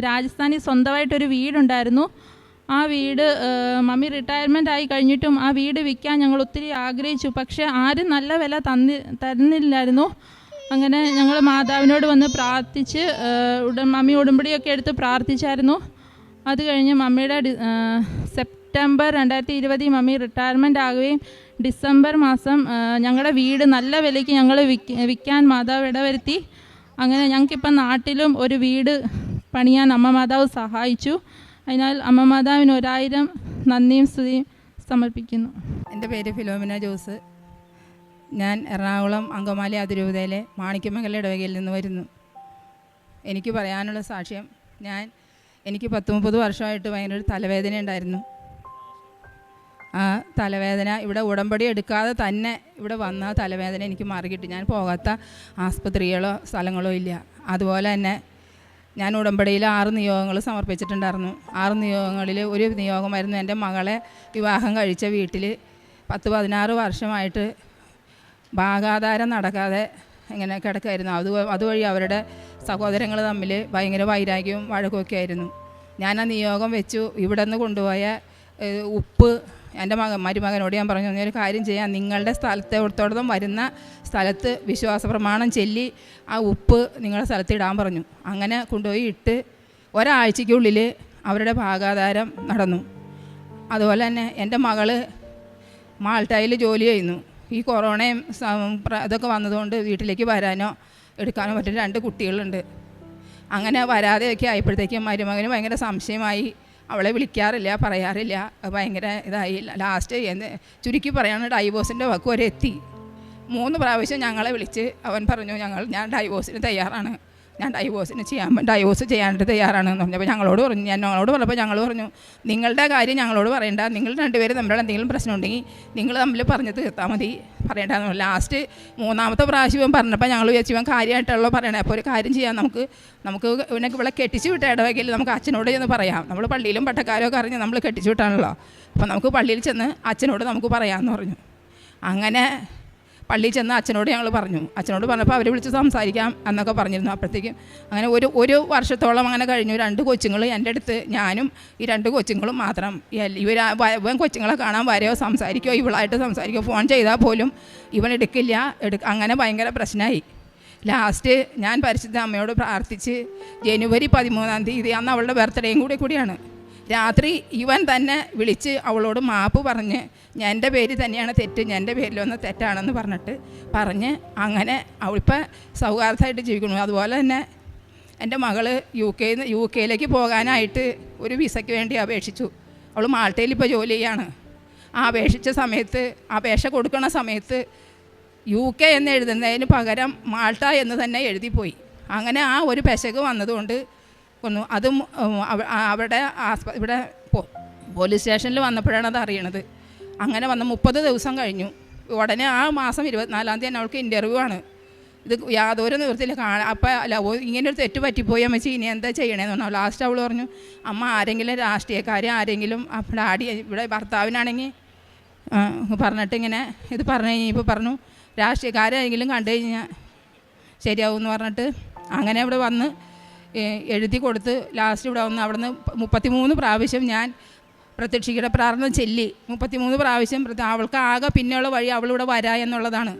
രാജസ്ഥാനിൽ സ്വന്തമായിട്ടൊരു വീടുണ്ടായിരുന്നു. ആ വീട് മമ്മി റിട്ടയർമെൻ്റ് ആയി കഴിഞ്ഞിട്ടും ആ വീട് വിൽക്കാൻ ഞങ്ങൾ ഒത്തിരി ആഗ്രഹിച്ചു. പക്ഷേ ആരും നല്ല വില തരുന്നില്ലായിരുന്നു. അങ്ങനെ ഞങ്ങൾ മാതാവിനോട് വന്ന് പ്രാർത്ഥിച്ച് മമ്മി ഉടമ്പടിയൊക്കെ എടുത്ത് പ്രാർത്ഥിച്ചായിരുന്നു. അത് കഴിഞ്ഞ് മമ്മിയുടെ സെപ്റ്റംബർ 2020 മമ്മി റിട്ടയർമെൻ്റ് ആകുകയും ഡിസംബർ മാസം ഞങ്ങളുടെ വീട് നല്ല വിലയ്ക്ക് ഞങ്ങൾ വിൽക്കാൻ മാതാവ് ഇടവരുത്തി. അങ്ങനെ ഞങ്ങൾക്കിപ്പം നാട്ടിലും ഒരു വീട് പണിയാൻ അമ്മ മാതാവ് സഹായിച്ചു. അതിനാൽ അമ്മ മാതാവിന് 1000 നന്ദിയും സ്തുതിയും സമർപ്പിക്കുന്നു. എൻ്റെ പേര് ഫിലോമിന ജോസ്. ഞാൻ എറണാകുളം അങ്കമാലി അതിരൂപതയിലെ മാണിക്യമംഗലം ഇടവകയിൽ നിന്ന് വരുന്നു. എനിക്ക് പറയാനുള്ള സാക്ഷ്യം, എനിക്ക് 10-30 വർഷമായിട്ട് ഭയങ്കര ഒരു തലവേദന ഉണ്ടായിരുന്നു. ആ തലവേദന ഇവിടെ ഉടമ്പടി എടുക്കാതെ തന്നെ ഇവിടെ വന്ന തലവേദന എനിക്ക് മാറിക്കിട്ടി. ഞാൻ പോകാത്ത ആസ്പത്രികളോ സ്ഥലങ്ങളോ ഇല്ല. അതുപോലെ തന്നെ ഞാൻ ഉടമ്പടിയിൽ 6 നിയോഗങ്ങൾ സമർപ്പിച്ചിട്ടുണ്ടായിരുന്നു. 6 നിയോഗങ്ങളിൽ ഒരു നിയോഗമായിരുന്നു എൻ്റെ മകളെ വിവാഹം കഴിച്ച വീട്ടിൽ 10-16 വർഷമായിട്ട് ഭാഗാധാരം നടക്കാതെ ഇങ്ങനെ കിടക്കായിരുന്നു. അതുവഴി അവരുടെ സഹോദരങ്ങൾ തമ്മിൽ ഭയങ്കര വൈരാഗ്യവും വഴക്കുമൊക്കെ ആയിരുന്നു. ഞാൻ ആ നിയോഗം വെച്ചു. ഇവിടെ നിന്ന് കൊണ്ടുപോയ ഉപ്പ് എൻ്റെ മരുമകനോട് ഞാൻ പറഞ്ഞു, ഒരു കാര്യം ചെയ്യാം, നിങ്ങളുടെ സ്ഥലത്തോടത്തോളം വരുന്ന സ്ഥലത്ത് വിശ്വാസ പ്രമാണം ചൊല്ലി ആ ഉപ്പ് നിങ്ങളുടെ സ്ഥലത്ത് ഇടാൻ പറഞ്ഞു. അങ്ങനെ കൊണ്ടുപോയി ഇട്ട് ഒരാഴ്ചയ്ക്കുള്ളിൽ അവരുടെ ഭാഗാധാരം നടന്നു. അതുപോലെ തന്നെ എൻ്റെ മകള് മാൾട്ടയിൽ ജോലി ചെയ്യുന്നു. ഈ കൊറോണയും ഇതൊക്കെ വന്നതുകൊണ്ട് വീട്ടിലേക്ക് വരാനോ എടുക്കാനോ പറ്റുന്ന 2 കുട്ടികളുണ്ട്. അങ്ങനെ വരാതെയൊക്കെ ആയപ്പോഴത്തേക്കും മരുമകന് ഭയങ്കര സംശയമായി. അവളെ വിളിക്കാറില്ല, പറയാറില്ല. ഭയങ്കര ഇതായി. ലാസ്റ്റ് ചുരുക്കി പറയാണ് ഡൈവോഴ്സിൻ്റെ വക്ക് വരെ എത്തി. 3 പ്രാവശ്യം ഞങ്ങളെ വിളിച്ച് അവൻ പറഞ്ഞു ഞാൻ ഡൈവോഴ്സിന് തയ്യാറാണ്, ഞാൻ ഡൈവോഴ്സ് ചെയ്യാനായിട്ട് തയ്യാറാണെന്ന് പറഞ്ഞപ്പോൾ ഞങ്ങളോട് പറഞ്ഞപ്പോൾ ഞങ്ങൾ പറഞ്ഞു നിങ്ങളുടെ കാര്യം ഞങ്ങളോട് പറയണ്ട, നിങ്ങൾ രണ്ടുപേരും തമ്മിലുള്ള എന്തെങ്കിലും പ്രശ്നം ഉണ്ടെങ്കിൽ നിങ്ങൾ തമ്മിൽ പറഞ്ഞ് തീർത്താൽ മതി, പറയണ്ടെന്ന് പറഞ്ഞു. ലാസ്റ്റ് 3ാമത്തെ പ്രാവശ്യം പറഞ്ഞപ്പോൾ ഞങ്ങൾ വിചാരിച്ചു ഇവൻ കാര്യമായിട്ടുള്ള പറയണേ, അപ്പോൾ ഒരു കാര്യം ചെയ്യാം, നമുക്ക് ഇവിടെ കെട്ടിച്ച് വിട്ട ഇടവകയിൽ നമുക്ക് അച്ഛനോട് ചെന്ന് പറയാം. നമ്മൾ പള്ളിയിലും പട്ടക്കാരൊക്കെ അറിഞ്ഞ് നമ്മൾ കെട്ടിച്ച് വിട്ടാണല്ലോ, അപ്പോൾ നമുക്ക് പള്ളിയിൽ ചെന്ന് അച്ഛനോട് നമുക്ക് പറയാമെന്ന് പറഞ്ഞു. അങ്ങനെ പള്ളിയിൽ ചെന്ന് അച്ഛനോട് ഞങ്ങൾ പറഞ്ഞു. അച്ഛനോട് പറഞ്ഞപ്പോൾ അവരെ വിളിച്ച് സംസാരിക്കാം എന്നൊക്കെ പറഞ്ഞിരുന്നു. അപ്പോഴത്തേക്കും അങ്ങനെ ഒരു വർഷത്തോളം അങ്ങനെ കഴിഞ്ഞു. 2 കൊച്ചുങ്ങൾ എൻ്റെ അടുത്ത്, ഞാനും ഈ 2 കൊച്ചുങ്ങളും മാത്രം. ഇവൻ കൊച്ചുങ്ങളെ കാണാൻ വരെയോ സംസാരിക്കുകയോ ഇവളായിട്ട് സംസാരിക്കുകയോ ഫോൺ ചെയ്താൽ പോലും ഇവൻ എടുക്കില്ല. അങ്ങനെ ഭയങ്കര പ്രശ്നമായി. ലാസ്റ്റ് ഞാൻ പരിശുദ്ധ അമ്മയോട് പ്രാർത്ഥിച്ച് ജനുവരി 13-ാം തീയതി, അന്ന് അവളുടെ ബർത്ത്ഡേയും കൂടിയാണ്, രാത്രി ഇവൻ തന്നെ വിളിച്ച് അവളോട് മാപ്പ് പറഞ്ഞ് എൻ്റെ പേര് തന്നെയാണ് തെറ്റ്, എൻ്റെ പേരിലൊന്ന് തെറ്റാണെന്ന് പറഞ്ഞ് അങ്ങനെ അവളിപ്പോൾ സൗഹാർദ്ദമായിട്ട് ജീവിക്കുന്നു. അതുപോലെ തന്നെ എൻ്റെ മകൾ യു കെയിലേക്ക് പോകാനായിട്ട് ഒരു വിസയ്ക്ക് വേണ്ടി അപേക്ഷിച്ചു. അവൾ മാൾട്ടയിൽ ഇപ്പോൾ ജോലി ചെയ്യാണ്. അപേക്ഷ കൊടുക്കുന്ന സമയത്ത് UK എന്ന് എഴുതുന്നതിന് പകരം മാൾട്ട എന്ന് തന്നെ എഴുതിപ്പോയി. അങ്ങനെ ആ ഒരു പെശക് വന്നതുകൊണ്ട് അതും അവിടെ ഇവിടെ പോലീസ് സ്റ്റേഷനിൽ വന്നപ്പോഴാണ് അത് അറിയണത്. അങ്ങനെ വന്ന് 30 ദിവസം കഴിഞ്ഞു. ഉടനെ ആ മാസം 24-ാം തീയതി അവൾക്ക് ഇൻ്റർവ്യൂ ആണ്. ഇത് യാതൊരു നിവൃത്തിയില്ല. അപ്പം അല്ല, ഇങ്ങനൊരു തെറ്റ് പറ്റിപ്പോയി അമ്മച്ചി, ഇനി എന്താ ചെയ്യണേന്ന് പറഞ്ഞു. ലാസ്റ്റ് അവൾ പറഞ്ഞു അമ്മ ആരെങ്കിലും രാഷ്ട്രീയക്കാരെ ആരെങ്കിലും ഡാഡി ഇവിടെ ഭർത്താവിനാണെങ്കിൽ പറഞ്ഞിട്ട് ഇങ്ങനെ ഇത് പറഞ്ഞു കഴിഞ്ഞപ്പോൾ പറഞ്ഞു രാഷ്ട്രീയക്കാരെങ്കിലും കണ്ടു കഴിഞ്ഞാൽ ശരിയാവും എന്ന് പറഞ്ഞിട്ട് അങ്ങനെ ഇവിടെ വന്ന് എഴുതി കൊടുത്ത് ലാസ്റ്റ് ഇവിടെ വന്ന് അവിടെ നിന്ന് 33 പ്രാവശ്യം ഞാൻ പ്രത്യക്ഷീകരണ പ്രാർത്ഥന ചൊല്ലി 33 പ്രാവശ്യം. അവൾക്ക് ആകെ പിന്നെയുള്ള വഴി അവളിവിടെ വരാ എന്നുള്ളതാണ്.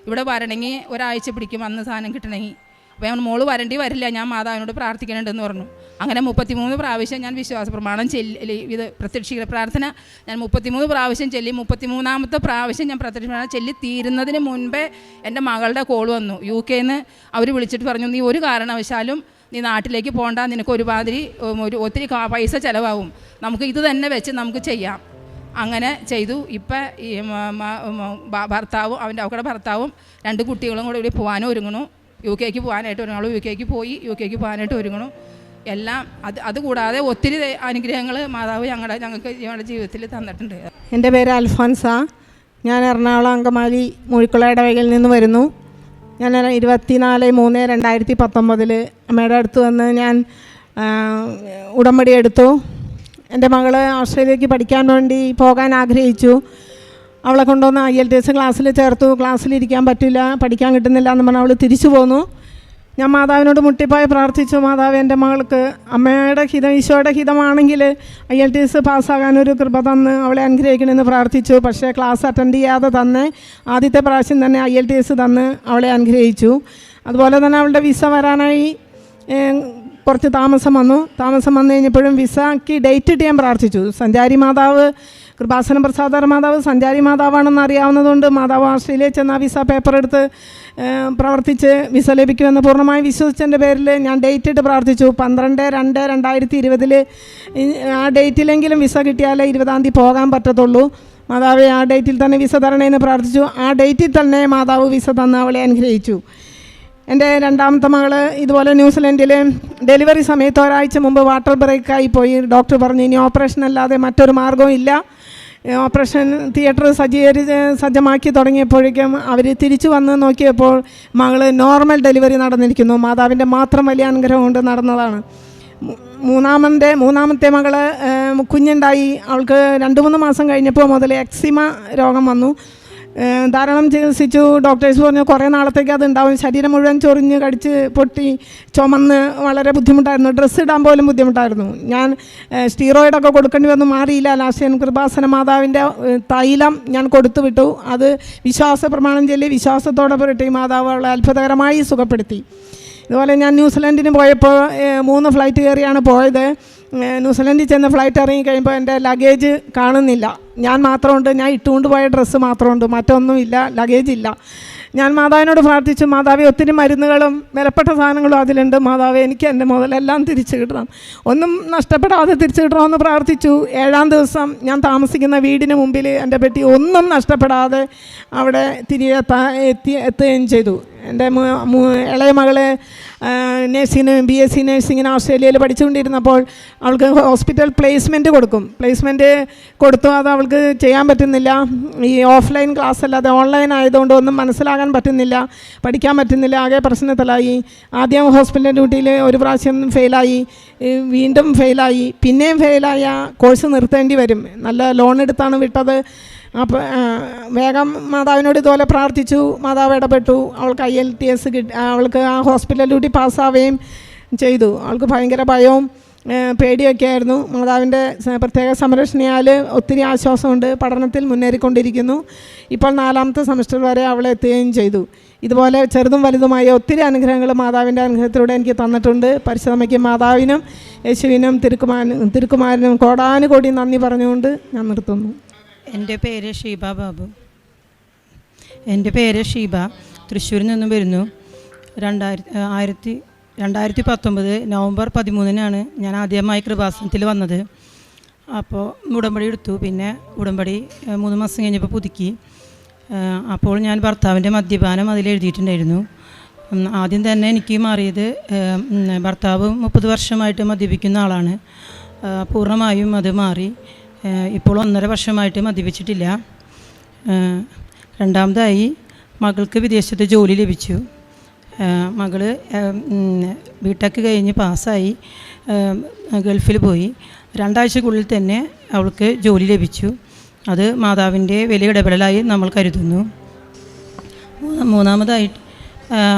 ഇവിടെ വരണമെങ്കിൽ ഒരാഴ്ച പിടിക്കും അന്ന് സാധനം കിട്ടണമെങ്കിൽ. അപ്പോൾ ഞാൻ മോള് വരേണ്ടി വരില്ല, ഞാൻ മാതാവിനോട് പ്രാർത്ഥിക്കണുണ്ടെന്ന് പറഞ്ഞു. അങ്ങനെ 33 പ്രാവശ്യം ഞാൻ വിശ്വാസ പ്രമാണം ചൊല്ലി, ഇത് പ്രത്യക്ഷീകരണ പ്രാർത്ഥന ഞാൻ 33 പ്രാവശ്യം ചൊല്ലി. 33-ാമത്തെ പ്രാവശ്യം ഞാൻ പ്രത്യക്ഷ പ്രമാണം ചൊല്ലി തീരുന്നതിന് മുൻപേ എൻ്റെ മകളുടെ കോൾ വന്നു. UK നിന്ന് അവർ വിളിച്ചിട്ട് പറഞ്ഞു നീ ഒരു കാരണവശാലും നീ നാട്ടിലേക്ക് പോകണ്ട, നിനക്ക് ഒത്തിരി പൈസ ചിലവാകും, നമുക്ക് ഇത് തന്നെ വെച്ച് നമുക്ക് ചെയ്യാം. അങ്ങനെ ചെയ്തു. ഇപ്പം ഈ ഭർത്താവും അവളുടെ ഭർത്താവും 2 കുട്ടികളും കൂടെ ഇവിടെ പോകാനും ഒരുങ്ങണു. UK പോകാനായിട്ട് ഒരുങ്ങുള്ളൂ. UK പോകാനായിട്ട് ഒരുങ്ങണു. എല്ലാം അതുകൂടാതെ ഒത്തിരി അനുഗ്രഹങ്ങൾ മാതാവ് ഞങ്ങൾക്ക് ഞങ്ങളുടെ ജീവിതത്തിൽ തന്നിട്ടുണ്ട്. എൻ്റെ പേര് അൽഫോൻസ. ഞാൻ എറണാകുളം അങ്കമാലി മുഴിക്കുള ഇടവകയിൽ നിന്ന് വരുന്നു. ഞാൻ 24/3/2019 അമ്മയുടെ അടുത്ത് വന്ന് ഞാൻ ഉടമ്പടി എടുത്തു. എൻ്റെ മകൾ ഓസ്ട്രേലിയക്ക് പഠിക്കാൻ വേണ്ടി പോകാൻ ആഗ്രഹിച്ചു. അവളെ കൊണ്ടുവന്ന് IELTS ക്ലാസ്സിൽ ചേർത്തു. ക്ലാസ്സിലിരിക്കാൻ പറ്റില്ല, പഠിക്കാൻ കിട്ടുന്നില്ല എന്ന് പറഞ്ഞാൽ അവൾ തിരിച്ചു പോന്നു. ഞാൻ മാതാവിനോട് മുട്ടിപ്പായി പ്രാർത്ഥിച്ചു, മാതാവ് എൻ്റെ മകൾക്ക് അമ്മയുടെ ഹിതം ഈശോയുടെ ഹിതമാണെങ്കിൽ IELTS പാസ്സാകാനൊരു കൃപ തന്ന് അവളെ അനുഗ്രഹിക്കണമെന്ന് പ്രാർത്ഥിച്ചു. പക്ഷേ ക്ലാസ് അറ്റൻഡ് ചെയ്യാതെ തന്നെ ആദ്യത്തെ പ്രാവശ്യം തന്നെ IELTS തന്ന് അവളെ അനുഗ്രഹിച്ചു. അതുപോലെ തന്നെ അവളുടെ വിസ വരാനായി കുറച്ച് താമസം വന്നു കഴിഞ്ഞപ്പോഴും വിസയ്ക്ക് ഡേറ്റ് ഇട്ട് ഞാൻ പ്രാർത്ഥിച്ചു. സഞ്ചാരി മാതാവ് കൃപാസനം പ്രസാദർ മാതാവ് സഞ്ചാരി മാതാവാണെന്ന് അറിയാവുന്നതുകൊണ്ട് മാതാവ് ഓസ്ട്രേലിയയിൽ ചെന്ന് ആ വിസ പേപ്പർ എടുത്ത് പ്രവർത്തിച്ച് വിസ ലഭിക്കുമെന്ന് പൂർണ്ണമായി വിശ്വസിച്ചതിൻ്റെ പേരിൽ ഞാൻ ഡേറ്റ് ഇട്ട് പ്രാർത്ഥിച്ചു. 12/2/2020 ആ ഡേറ്റിലെങ്കിലും വിസ കിട്ടിയാലേ 20-ാം തീയതി പോകാൻ പറ്റത്തുള്ളൂ. മാതാവ് ആ ഡേറ്റിൽ തന്നെ വിസ തരണേന്ന് പ്രാർത്ഥിച്ചു. ആ ഡേറ്റിൽ തന്നെ മാതാവ് വിസ തന്ന് അവളെ അനുഗ്രഹിച്ചു. എൻ്റെ 2ാമത്തെ മകൾ ഇതുപോലെ ന്യൂസിലൻഡിൽ ഡെലിവറി സമയത്ത് ഒരാഴ്ച മുമ്പ് വാട്ടർ ബ്രേക്കായി പോയി. ഡോക്ടർ പറഞ്ഞു ഇനി ഓപ്പറേഷൻ അല്ലാതെ മറ്റൊരു മാർഗ്ഗവും ഇല്ല. ഓപ്പറേഷൻ തിയേറ്റർ സജ്ജമാക്കി തുടങ്ങിയപ്പോഴേക്കും അവർ തിരിച്ചു വന്ന് നോക്കിയപ്പോൾ മകൾ നോർമൽ ഡെലിവറി നടന്നിരിക്കുന്നു. മാതാവിൻ്റെ മാത്രം വലിയ അനുഗ്രഹം കൊണ്ട് നടന്നതാണ്. മൂന്നാമത്തെ മകൾ കുഞ്ഞുണ്ടായി. അവൾക്ക് 2-3 മാസം കഴിഞ്ഞപ്പോൾ മുതൽ എക്സിമ രോഗം വന്നു. ധാരാളം ചികിത്സിച്ചു. ഡോക്ടേഴ്സ് പറഞ്ഞു കുറേ നാളത്തേക്ക് അതുണ്ടാവും. ശരീരം മുഴുവൻ ചൊറിഞ്ഞ് കടിച്ച് പൊട്ടി ചുമന്ന് വളരെ ബുദ്ധിമുട്ടായിരുന്നു. ഡ്രസ്സ് ഇടാൻ പോലും ബുദ്ധിമുട്ടായിരുന്നു. ഞാൻ സ്റ്റീറോയിഡൊക്കെ കൊടുക്കേണ്ടി വന്നു, മാറിയില്ല. ലാസ്റ്റ് ഞാൻ കൃപാസന മാതാവിൻ്റെ തൈലം ഞാൻ കൊടുത്തു വിട്ടു. അത് വിശ്വാസ പ്രമാണം ചൊല്ലി വിശ്വാസത്തോടെ പുരട്ടി മാതാവ് അവളെ അത്ഭുതകരമായി സുഖപ്പെടുത്തി. ഇതുപോലെ ഞാൻ ന്യൂസിലൻഡിന് പോയപ്പോൾ 3 ഫ്ലൈറ്റ് കയറിയാണ് പോയത്. ന്യൂസിലൻഡിൽ ചെന്ന് ഫ്ലൈറ്റ് ഇറങ്ങി കഴിയുമ്പോൾ എൻ്റെ ലഗേജ് കാണുന്നില്ല. ഞാൻ മാത്രമുണ്ട്, ഞാൻ ഇട്ടുകൊണ്ട് പോയ ഡ്രസ്സ് മാത്രമുണ്ട്, മറ്റൊന്നുമില്ല, ലഗേജില്ല. ഞാൻ മാതാവിനോട് പ്രാർത്ഥിച്ചു, മാതാവേ ഒത്തിരി മരുന്നുകളും വിലപ്പെട്ട സാധനങ്ങളും അതിലുണ്ട്, മാതാവേ എനിക്ക് എൻ്റെ മുതലെല്ലാം തിരിച്ചു കിട്ടണം, ഒന്നും നഷ്ടപ്പെടാതെ തിരിച്ചു കിട്ടണമെന്ന് പ്രാർത്ഥിച്ചു. 7-ാം ദിവസം ഞാൻ താമസിക്കുന്ന വീടിന് മുമ്പിൽ എൻ്റെ പെട്ടി ഒന്നും നഷ്ടപ്പെടാതെ അവിടെ തിരികെ എത്തുകയും ചെയ്തു. എൻ്റെ ഇളയ മകളെ നേഴ്സിങ്ങിന് BSc നേഴ്സിങ്ങിന് ഓസ്ട്രേലിയയിൽ പഠിച്ചുകൊണ്ടിരുന്നപ്പോൾ അവൾക്ക് ഹോസ്പിറ്റൽ പ്ലേസ്മെൻറ്റ് കൊടുത്തു. അത് അവൾക്ക് ചെയ്യാൻ പറ്റുന്നില്ല. ഈ ഓഫ്ലൈൻ ക്ലാസ് അല്ലാതെ ഓൺലൈൻ ആയതുകൊണ്ട് ഒന്നും മനസ്സിലാകാൻ പറ്റുന്നില്ല, പഠിക്കാൻ പറ്റുന്നില്ല, ആകെ പ്രശ്നത്തിലായി. ആദ്യം ഹോസ്പിറ്റൽ ഡ്യൂട്ടിയിൽ ഒരു പ്രാവശ്യം ഫെയിലായി, വീണ്ടും ഫെയിലായി, പിന്നെയും ഫെയിലായ കോഴ്സ് നിർത്തേണ്ടി വരും. നല്ല ലോൺ എടുത്താണ് വിട്ടത്. അപ്പോൾ വേഗം മാതാവിനോട് ഇതുപോലെ പ്രാർത്ഥിച്ചു, മാതാവ് ഇടപെട്ടു. അവൾക്ക് IELTS അവൾക്ക് ആ ഹോസ്പിറ്റൽ ഡ്യൂട്ടി പാസ്സാവുകയും ചെയ്തു. അവൾക്ക് ഭയങ്കര ഭയവും പേടിയൊക്കെ ആയിരുന്നു. മാതാവിൻ്റെ പ്രത്യേക സംരക്ഷണയാൽ ഒത്തിരി ആശ്വാസമുണ്ട്. പഠനത്തിൽ മുന്നേറിക്കൊണ്ടിരിക്കുന്നു. ഇപ്പോൾ 4ാമത്തെ സെമസ്റ്റർ വരെ അവൾ എത്തുകയും ചെയ്തു. ഇതുപോലെ ചെറുതും വലുതുമായ ഒത്തിരി അനുഗ്രഹങ്ങൾ മാതാവിൻ്റെ അനുഗ്രഹത്തിലൂടെ എനിക്ക് തന്നിട്ടുണ്ട്. പരിശുദ്ധമ്മയ്ക്കും മാതാവിനും യേശുവിനും തിരുക്കുമാരനും കോടാനുകോടി നന്ദി പറഞ്ഞുകൊണ്ട് ഞാൻ നിർത്തുന്നു. എൻ്റെ പേര് ഷീബ ബാബു. തൃശ്ശൂരിൽ നിന്നും വരുന്നു. 2019 നവംബർ 13 ഞാൻ ആദ്യമായി കൃപാസനത്തിൽ വന്നത്. അപ്പോൾ ഉടമ്പടി എടുത്തു. പിന്നെ ഉടമ്പടി 3 മാസം കഴിഞ്ഞപ്പോൾ പുതുക്കി. അപ്പോൾ ഞാൻ ഭർത്താവിൻ്റെ മദ്യപാനം അതിലെഴുതിയിട്ടുണ്ടായിരുന്നു. ആദ്യം തന്നെ എനിക്ക് മാറിയത്, ഭർത്താവ് 30 വർഷമായിട്ട് മദ്യപിക്കുന്ന ആളാണ്. പൂർണ്ണമായും അത് മാറി. ഇപ്പോൾ 1.5 വർഷമായിട്ട് മദ്യപിച്ചിട്ടില്ല. രണ്ടാമതായി മകൾക്ക് വിദേശത്ത് ജോലി ലഭിച്ചു. മകൾ ബിടെക് കഴിഞ്ഞ് പാസ്സായി ഗൾഫിൽ പോയി. 2 ആഴ്ചക്കുള്ളിൽ തന്നെ അവൾക്ക് ജോലി ലഭിച്ചു. അത് മാതാവിൻ്റെ വലിയ ഇടപെടലായി നമ്മൾ കരുതുന്നു. മൂന്നാമതായിട്ട്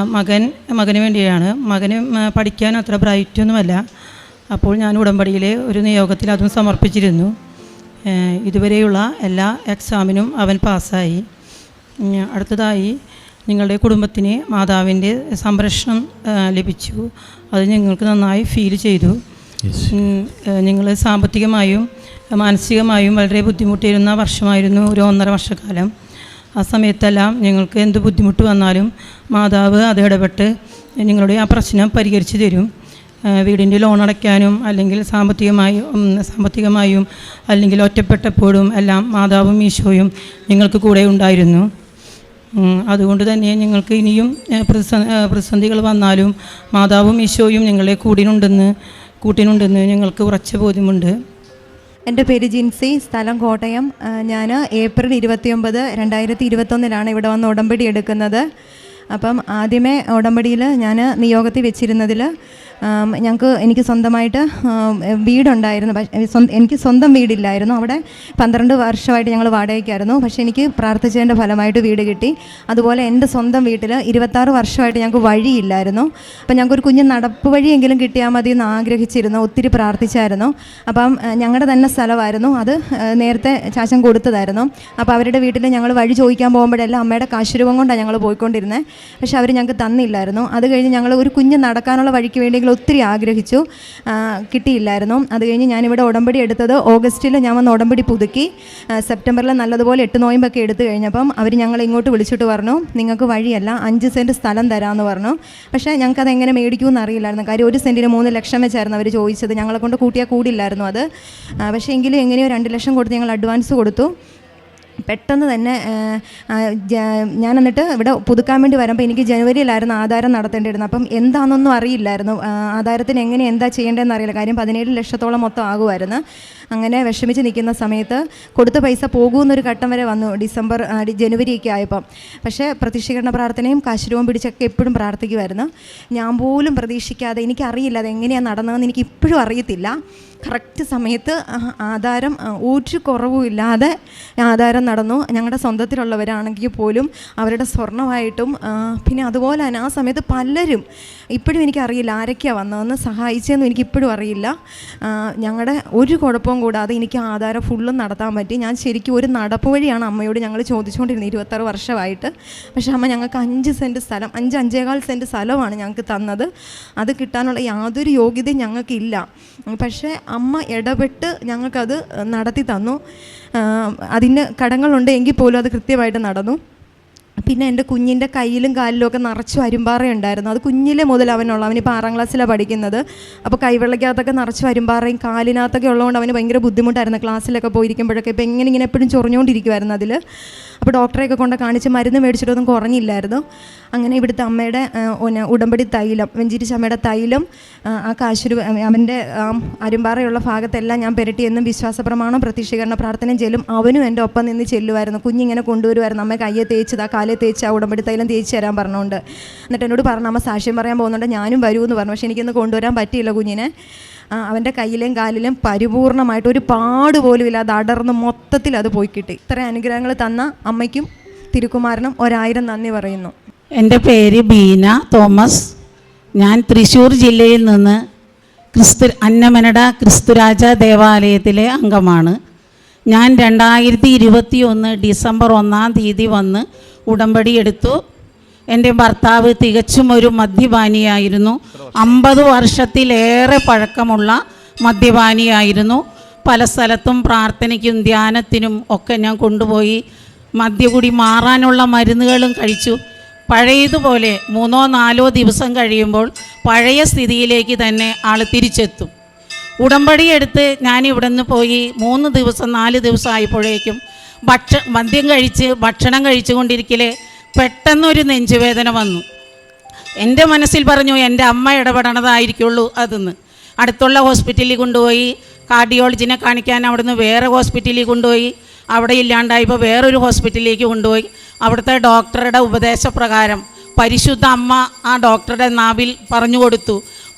മകന് വേണ്ടിയാണ്. മകന് പഠിക്കാൻ അത്ര ബ്രൈറ്റൊന്നുമല്ല. അപ്പോൾ ഞാൻ ഉടമ്പടിയിലെ ഒരു നിയോഗത്തിൽ അതും സമർപ്പിച്ചിരുന്നു. ഇതുവരെയുള്ള എല്ലാ എക്സാമിനും അവൻ പാസ്സായി. അടുത്തതായി നിങ്ങളുടെ കുടുംബത്തിന് മാതാവിൻ്റെ സംരക്ഷണം ലഭിച്ചു. അത് ഞങ്ങൾക്ക് നന്നായി ഫീൽ ചെയ്തു. നിങ്ങൾ സാമ്പത്തികമായും മാനസികമായും വളരെ ബുദ്ധിമുട്ടിയിരുന്ന വർഷമായിരുന്നു ഒരു 1.5 വർഷക്കാലം. ആ സമയത്തെല്ലാം ഞങ്ങൾക്ക് എന്ത് ബുദ്ധിമുട്ട് വന്നാലും മാതാവ് അത് ഇടപെട്ട് നിങ്ങളുടെ ആ പ്രശ്നം പരിഹരിച്ചു തരും. വീടിൻ്റെ ലോൺ അടയ്ക്കാനും അല്ലെങ്കിൽ സാമ്പത്തികമായും അല്ലെങ്കിൽ ഒറ്റപ്പെട്ടപ്പോഴും എല്ലാം മാതാവും ഈശോയും നിങ്ങൾക്ക് കൂടെ ഉണ്ടായിരുന്നു. അതുകൊണ്ട് തന്നെ ഞങ്ങൾക്ക് ഇനിയും പ്രതിസന്ധികൾ വന്നാലും മാതാവും ഈശോയും ഞങ്ങളെ കൂട്ടിനുണ്ടെന്ന് ഞങ്ങൾക്ക് ഉറച്ച ബോധ്യമുണ്ട്. എൻ്റെ പേര് ജിൻസി, സ്ഥലം കോട്ടയം. ഞാൻ ഏപ്രിൽ 29, 2021 ഇവിടെ വന്ന് ഉടമ്പടി എടുക്കുന്നത്. അപ്പം ആദ്യമേ ഉടമ്പടിയിൽ ഞാൻ നിയോഗത്തിൽ വെച്ചിരുന്നതിൽ എനിക്ക് സ്വന്തമായിട്ട് വീടുണ്ടായിരുന്നു. എനിക്ക് സ്വന്തം വീടില്ലായിരുന്നു. അവിടെ 12 വർഷമായിട്ട് ഞങ്ങൾ വാടകയ്ക്കായിരുന്നു. പക്ഷേ എനിക്ക് പ്രാർത്ഥിച്ചതിൻ്റെ ഫലമായിട്ട് വീട് കിട്ടി. അതുപോലെ എൻ്റെ സ്വന്തം വീട്ടിൽ 26 വർഷമായിട്ട് ഞങ്ങൾക്ക് വഴിയില്ലായിരുന്നു. അപ്പം ഞങ്ങൾക്കൊരു കുഞ്ഞ് നടപ്പ് വഴിയെങ്കിലും കിട്ടിയാൽ മതി എന്ന് ആഗ്രഹിച്ചിരുന്നു, ഒത്തിരി പ്രാർത്ഥിച്ചായിരുന്നു. അപ്പം ഞങ്ങളുടെ തന്നെ സ്ഥലമായിരുന്നു അത്, നേരത്തെ ചാച്ചൻ കൊടുത്തതായിരുന്നു. അപ്പോൾ അവരുടെ വീട്ടിൽ ഞങ്ങൾ വഴി ചോദിക്കാൻ പോകുമ്പോഴെല്ലാം അമ്മയുടെ കാശുരൂപം കൊണ്ടാണ് ഞങ്ങൾ പോയിക്കൊണ്ടിരുന്നത്. പക്ഷെ അവർ ഞങ്ങൾക്ക് തന്നില്ലായിരുന്നു. അത് കഴിഞ്ഞ് ഞങ്ങൾ ഒരു കുഞ്ഞ് നടക്കാനുള്ള വഴിക്ക് വേണ്ടി ഒത്തിരി ആഗ്രഹിച്ചു, കിട്ടിയില്ലായിരുന്നു. അത് കഴിഞ്ഞ് ഞാനിവിടെ ഉടമ്പടി എടുത്തത് ഓഗസ്റ്റിൽ ഞാൻ വന്ന് ഉടമ്പടി പുതുക്കി. സെപ്റ്റംബറിൽ നല്ലതുപോലെ 8 നോയമ്പൊക്കെ എടുത്തു കഴിഞ്ഞപ്പം അവർ ഞങ്ങളെ ഇങ്ങോട്ട് വിളിച്ചിട്ട് പറഞ്ഞു, നിങ്ങൾക്ക് വഴിയല്ല 5 സെൻറ്റ് സ്ഥലം തരാമെന്ന് പറഞ്ഞു. പക്ഷേ ഞങ്ങൾക്കത് എങ്ങനെ മേടിക്കുമെന്ന് അറിയില്ലായിരുന്നു. കാര്യം 1 സെൻറ്റിന് 3 ലക്ഷം വെച്ചായിരുന്നു അവർ ചോദിച്ചത്. ഞങ്ങളെ കൊണ്ട് കൂട്ടിയാൽ കൂടില്ലായിരുന്നു അത്. പക്ഷേ എങ്കിലും എങ്ങനെയോ 2 ലക്ഷം കൊടുത്ത് ഞങ്ങൾ അഡ്വാൻസ് കൊടുത്തു. പെട്ടെന്ന് തന്നെ ഞാൻ എന്നിട്ട് ഇവിടെ പുതുക്കാൻ വേണ്ടി വരുമ്പോൾ എനിക്ക് ജനുവരിയിലായിരുന്നു ആധാരം നടത്തേണ്ടിയിരുന്നത്. അപ്പം എന്താണെന്നൊന്നും അറിയില്ലായിരുന്നു. ആധാരത്തിന് എന്താ ചെയ്യേണ്ടതെന്ന് അറിയില്ല. കാര്യം 17 ലക്ഷത്തോളം മൊത്തം ആകുമായിരുന്നു. അങ്ങനെ വിഷമിച്ച് നിൽക്കുന്ന സമയത്ത് കൊടുത്ത പൈസ പോകുമെന്നൊരു ഘട്ടം വരെ വന്നു, ജനുവരിയൊക്കെ ആയപ്പം. പക്ഷേ പ്രത്യക്ഷീകരണ പ്രാർത്ഥനയും കാശുരൂപം പിടിച്ചൊക്കെ എപ്പോഴും പ്രാർത്ഥിക്കുമായിരുന്നു. ഞാൻ പോലും പ്രതീക്ഷിക്കാതെ, എനിക്കറിയില്ല അതെങ്ങനെയാണ് നടന്നതെന്ന് എനിക്ക് ഇപ്പോഴും അറിയത്തില്ല. കറക്റ്റ് സമയത്ത് ആധാരം ഒരു കുറവും ഇല്ലാതെ ആധാരം നടന്നു. ഞങ്ങളുടെ സ്വന്തത്തിലുള്ളവരാണെങ്കിൽ പോലും അവരുടെ സ്വർണ്ണമായിട്ടും പിന്നെ അതുപോലെ തന്നെ ആ സമയത്ത് പലരും, ഇപ്പോഴും എനിക്കറിയില്ല ആരൊക്കെയാണ് വന്നതെന്ന്, സഹായിച്ചതെന്നും എനിക്കിപ്പോഴും അറിയില്ല. ഞങ്ങളുടെ ഒരു കുഴപ്പവും കൂടാതെ എനിക്ക് ആധാരം ഫുള്ളും നടത്താൻ പറ്റി. ഞാൻ ശരിക്കും ഒരു നടപ്പ് വഴിയാണ് അമ്മയോട് ഞങ്ങൾ ചോദിച്ചുകൊണ്ടിരുന്നത് 26 വർഷമായിട്ട്. പക്ഷേ അമ്മ ഞങ്ങൾക്ക് 5 സെൻറ്റ് സ്ഥലം, 5-5.25 സെൻറ്റ് സ്ഥലമാണ് ഞങ്ങൾക്ക് തന്നത്. അത് കിട്ടാനുള്ള യാതൊരു യോഗ്യതയും ഞങ്ങൾക്കില്ല. പക്ഷേ അമ്മ ഇടപെട്ട് ഞങ്ങൾക്കത് നടത്തി തന്നു. അതിന് കടങ്ങളുണ്ട് എങ്കിൽ പോലും അത് കൃത്യമായിട്ട് നടന്നു. പിന്നെ എൻ്റെ കുഞ്ഞിൻ്റെ കയ്യിലും കാലിലും ഒക്കെ നിറച്ചും അരുമ്പാറയുണ്ടായിരുന്നു. അത് കുഞ്ഞിലെ മുതൽ അവനിപ്പോൾ 6ാം ക്ലാസ്സിലാണ് പഠിക്കുന്നത്. അപ്പോൾ കൈവെള്ളയ്ക്കകത്തൊക്കെ നിറച്ചും അരുമ്പാറയും കാലിനകത്തൊക്കെ ഉള്ളതുകൊണ്ട് അവന് ഭയങ്കര ബുദ്ധിമുട്ടായിരുന്നു ക്ലാസ്സിലൊക്കെ പോയിരിക്കുമ്പോഴൊക്കെ. ഇപ്പോൾ ഇങ്ങനെ എപ്പോഴും ചൊറിഞ്ഞുകൊണ്ടിരിക്കുമായിരുന്നു അതിൽ. അപ്പോൾ ഡോക്ടറെയൊക്കെ കൊണ്ട് കാണിച്ച് മരുന്ന് മേടിച്ചിട്ടൊന്നും കുറഞ്ഞില്ലായിരുന്നു. അങ്ങനെ ഇവിടുത്തെ അമ്മയുടെ ഉടമ്പടി തൈലം, വെഞ്ചിരിച്ച അമ്മയുടെ തൈലം, ആ അവൻ്റെ അരുമ്പാറയുള്ള ഭാഗത്തെല്ലാം ഞാൻ പുരട്ടി എന്നും വിശ്വാസ പ്രമാണം പ്രത്യക്ഷീകരണ പ്രാർത്ഥനയും ചെല്ലും. അവനും എൻ്റെ ഒപ്പം നിന്ന് ചെല്ലുമായിരുന്നു. കുഞ്ഞിങ്ങനെ കൊണ്ടുവരുമായിരുന്നു, അമ്മ കയ്യെ തേച്ചത്, ആ കാലെ തേച്ച് ആ ഉടമ്പടി തൈലം തേച്ച് തരാൻ പറഞ്ഞുകൊണ്ട്. എന്നിട്ട് എന്നോട് പറഞ്ഞു, അമ്മ സാക്ഷ്യം പറയാൻ പോകുന്നുണ്ട്, ഞാനും വരുമെന്ന് പറഞ്ഞു. പക്ഷേ എനിക്കൊന്ന് കൊണ്ടുവരാൻ പറ്റിയില്ല കുഞ്ഞിനെ. അവൻ്റെ കയ്യിലും കാലിലും പരിപൂർണമായിട്ട് ഒരു പാട് പോലും ഇല്ലാതെ അടർന്ന് മൊത്തത്തിൽ അത് പോയി കിട്ടി. ഇത്ര അനുഗ്രഹങ്ങൾ തന്ന അമ്മയ്ക്കും തിരുക്കുമാരനും 1000 നന്ദി പറയുന്നു. എൻ്റെ പേര് ബീന തോമസ്. ഞാൻ തൃശ്ശൂർ ജില്ലയിൽ നിന്ന് അന്നമനട ക്രിസ്തുരാജ ദേവാലയത്തിലെ അംഗമാണ്. ഞാൻ 2021 ഡിസംബർ 1-ാം തീയതി വന്ന് ഉടമ്പടി എടുത്തു. എൻ്റെ ഭർത്താവ് തികച്ചും ഒരു മദ്യപാനിയായിരുന്നു. 50 വർഷത്തിലേറെ പഴക്കമുള്ള മദ്യപാനിയായിരുന്നു. പല സ്ഥലത്തും പ്രാർത്ഥനയ്ക്കും ധ്യാനത്തിനും ഒക്കെ ഞാൻ കൊണ്ടുപോയി. മദ്യകുടി മാറാനുള്ള മരുന്നുകളും കഴിച്ചു. പഴയതുപോലെ 3-4 ദിവസം കഴിയുമ്പോൾ പഴയ സ്ഥിതിയിലേക്ക് തന്നെ ആൾ തിരിച്ചെത്തും. ഉടമ്പടി എടുത്ത് ഞാൻ ഇവിടെ നിന്ന് പോയി 3 ദിവസം 4 ദിവസം ആയപ്പോഴേക്കും മദ്യം കഴിച്ച് ഭക്ഷണം കഴിച്ചുകൊണ്ടിരിക്കലേ പെട്ടെന്നൊരു നെഞ്ചുവേദന വന്നു. എൻ്റെ മനസ്സിൽ പറഞ്ഞു, എൻ്റെ അമ്മ ഇടപെടണതായിരിക്കുള്ളൂ അതെന്ന്. അടുത്തുള്ള ഹോസ്പിറ്റലിൽ കൊണ്ടുപോയി, കാർഡിയോളജിനെ കാണിക്കാൻ അവിടുന്ന് വേറെ ഹോസ്പിറ്റലിൽ കൊണ്ടുപോയി. അവിടെ ഇല്ലാണ്ടായപ്പോൾ വേറൊരു ഹോസ്പിറ്റലിലേക്ക് കൊണ്ടുപോയി. അവിടുത്തെ ഡോക്ടറുടെ ഉപദേശപ്രകാരം പരിശുദ്ധ അമ്മ ആ ഡോക്ടറുടെ നാവിൽ പറഞ്ഞു കൊടുത്തു,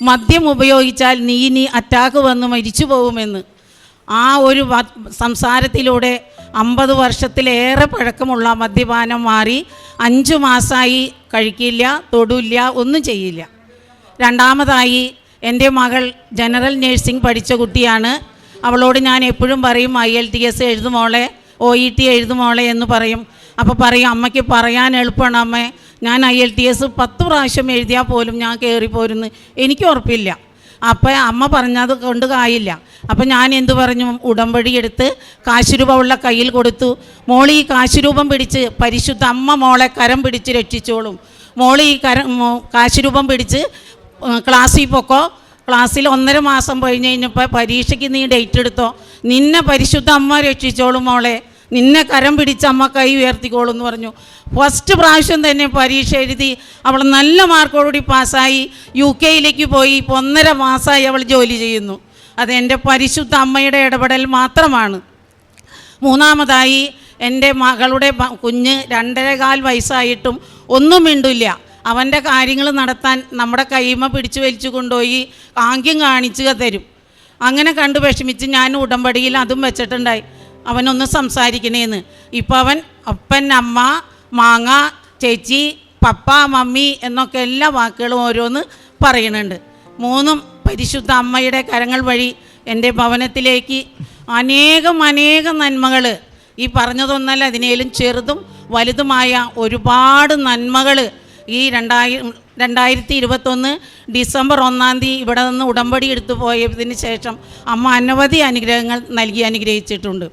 മദ്യം ഉപയോഗിച്ചാൽ നീ അറ്റാക്ക് വന്ന് മരിച്ചു പോകുമെന്ന്. ആ ഒരു സംസാരത്തിലൂടെ 50 വർഷത്തിലേറെ പഴക്കമുള്ള മദ്യപാനം മാറി. 5 മാസമായി കഴിക്കില്ല, തൊടില്ല, ഒന്നും ചെയ്യില്ല. രണ്ടാമതായി എൻ്റെ മകൾ ജനറൽ നേഴ്സിംഗ് പഠിച്ച കുട്ടിയാണ്. അവളോട് ഞാൻ എപ്പോഴും പറയും, IELTS എഴുതുമോളെ, OET എഴുതുമോളെ എന്ന് പറയും. അപ്പോൾ പറയും, അമ്മയ്ക്ക് പറയാൻ എളുപ്പമാണ് അമ്മേ, ഞാൻ IELTS 10 പ്രാവശ്യം എഴുതിയാൽ പോലും ഞാൻ കയറിപ്പോരുന്നു, എനിക്ക് ഉറപ്പില്ല. അപ്പം അമ്മ പറഞ്ഞത് കൊണ്ട് കായില്ല. അപ്പം ഞാൻ എന്തു പറഞ്ഞു, ഉടമ്പടി എടുത്ത് കാശുരൂപ ഉള്ള കയ്യിൽ കൊടുത്തു. മോളി ഈ കാശുരൂപം പിടിച്ച് പരിശുദ്ധ അമ്മ മോളെ കരം പിടിച്ച് രക്ഷിച്ചോളും. മോളി ഈ കാശുരൂപം പിടിച്ച് ക്ലാസ്സിൽ പൊക്കോ, ക്ലാസ്സിൽ 1.5 മാസം കഴിഞ്ഞപ്പോൾ പരീക്ഷയ്ക്ക് നീ ഡേറ്റ് എടുത്തോ, നിന്നെ പരിശുദ്ധ അമ്മ രക്ഷിച്ചോളും മോളെ, നിന്നെ കരം പിടിച്ച് അമ്മ കൈ ഉയർത്തിക്കോളും എന്ന് പറഞ്ഞു. ഫസ്റ്റ് പ്രാവശ്യം തന്നെ പരീക്ഷ എഴുതി അവൾ നല്ല മാർക്കോടുകൂടി പാസ്സായി. UK പോയി. ഇപ്പോൾ 1.5 മാസമായി അവൾ ജോലി ചെയ്യുന്നു. അതെൻ്റെ പരിശുദ്ധ അമ്മയുടെ ഇടപെടൽ മാത്രമാണ്. മൂന്നാമതായി എൻ്റെ മകളുടെ കുഞ്ഞ് 2.25 വയസ്സായിട്ടും ഒന്നും മിണ്ടില്ല. അവൻ്റെ കാര്യങ്ങൾ നടത്താൻ നമ്മുടെ കൈമ പിടിച്ചു വലിച്ചു കൊണ്ടുപോയി ആംഗ്യം കാണിച്ചു തരും. അങ്ങനെ കണ്ടു വിഷമിച്ച് ഞാൻ ഉടമ്പടിയിൽ അതും വെച്ചിട്ടുണ്ടായി, അവനൊന്ന് സംസാരിക്കണേന്ന്. ഇപ്പോൾ അവൻ അപ്പൻ, അമ്മ, മാങ്ങ, ചേച്ചി, പപ്പ, മമ്മി എന്നൊക്കെ എല്ലാ വാക്കുകളും ഓരോന്ന് പറയുന്നുണ്ട്. 3ഉം പരിശുദ്ധ അമ്മയുടെ കരങ്ങൾ വഴി എൻ്റെ ഭവനത്തിലേക്ക് അനേകം നന്മകൾ, ഈ പറഞ്ഞതൊന്നല്ല, അതിനേലും ചെറുതും വലുതുമായ ഒരുപാട് നന്മകൾ ഈ 2021 ഡിസംബർ 1-ാം തീയതി ഇവിടെ നിന്ന് ഉടമ്പടി എടുത്തു പോയതിന് ശേഷം അമ്മ അനവധി അനുഗ്രഹങ്ങൾ നൽകി അനുഗ്രഹിച്ചിട്ടുണ്ട്.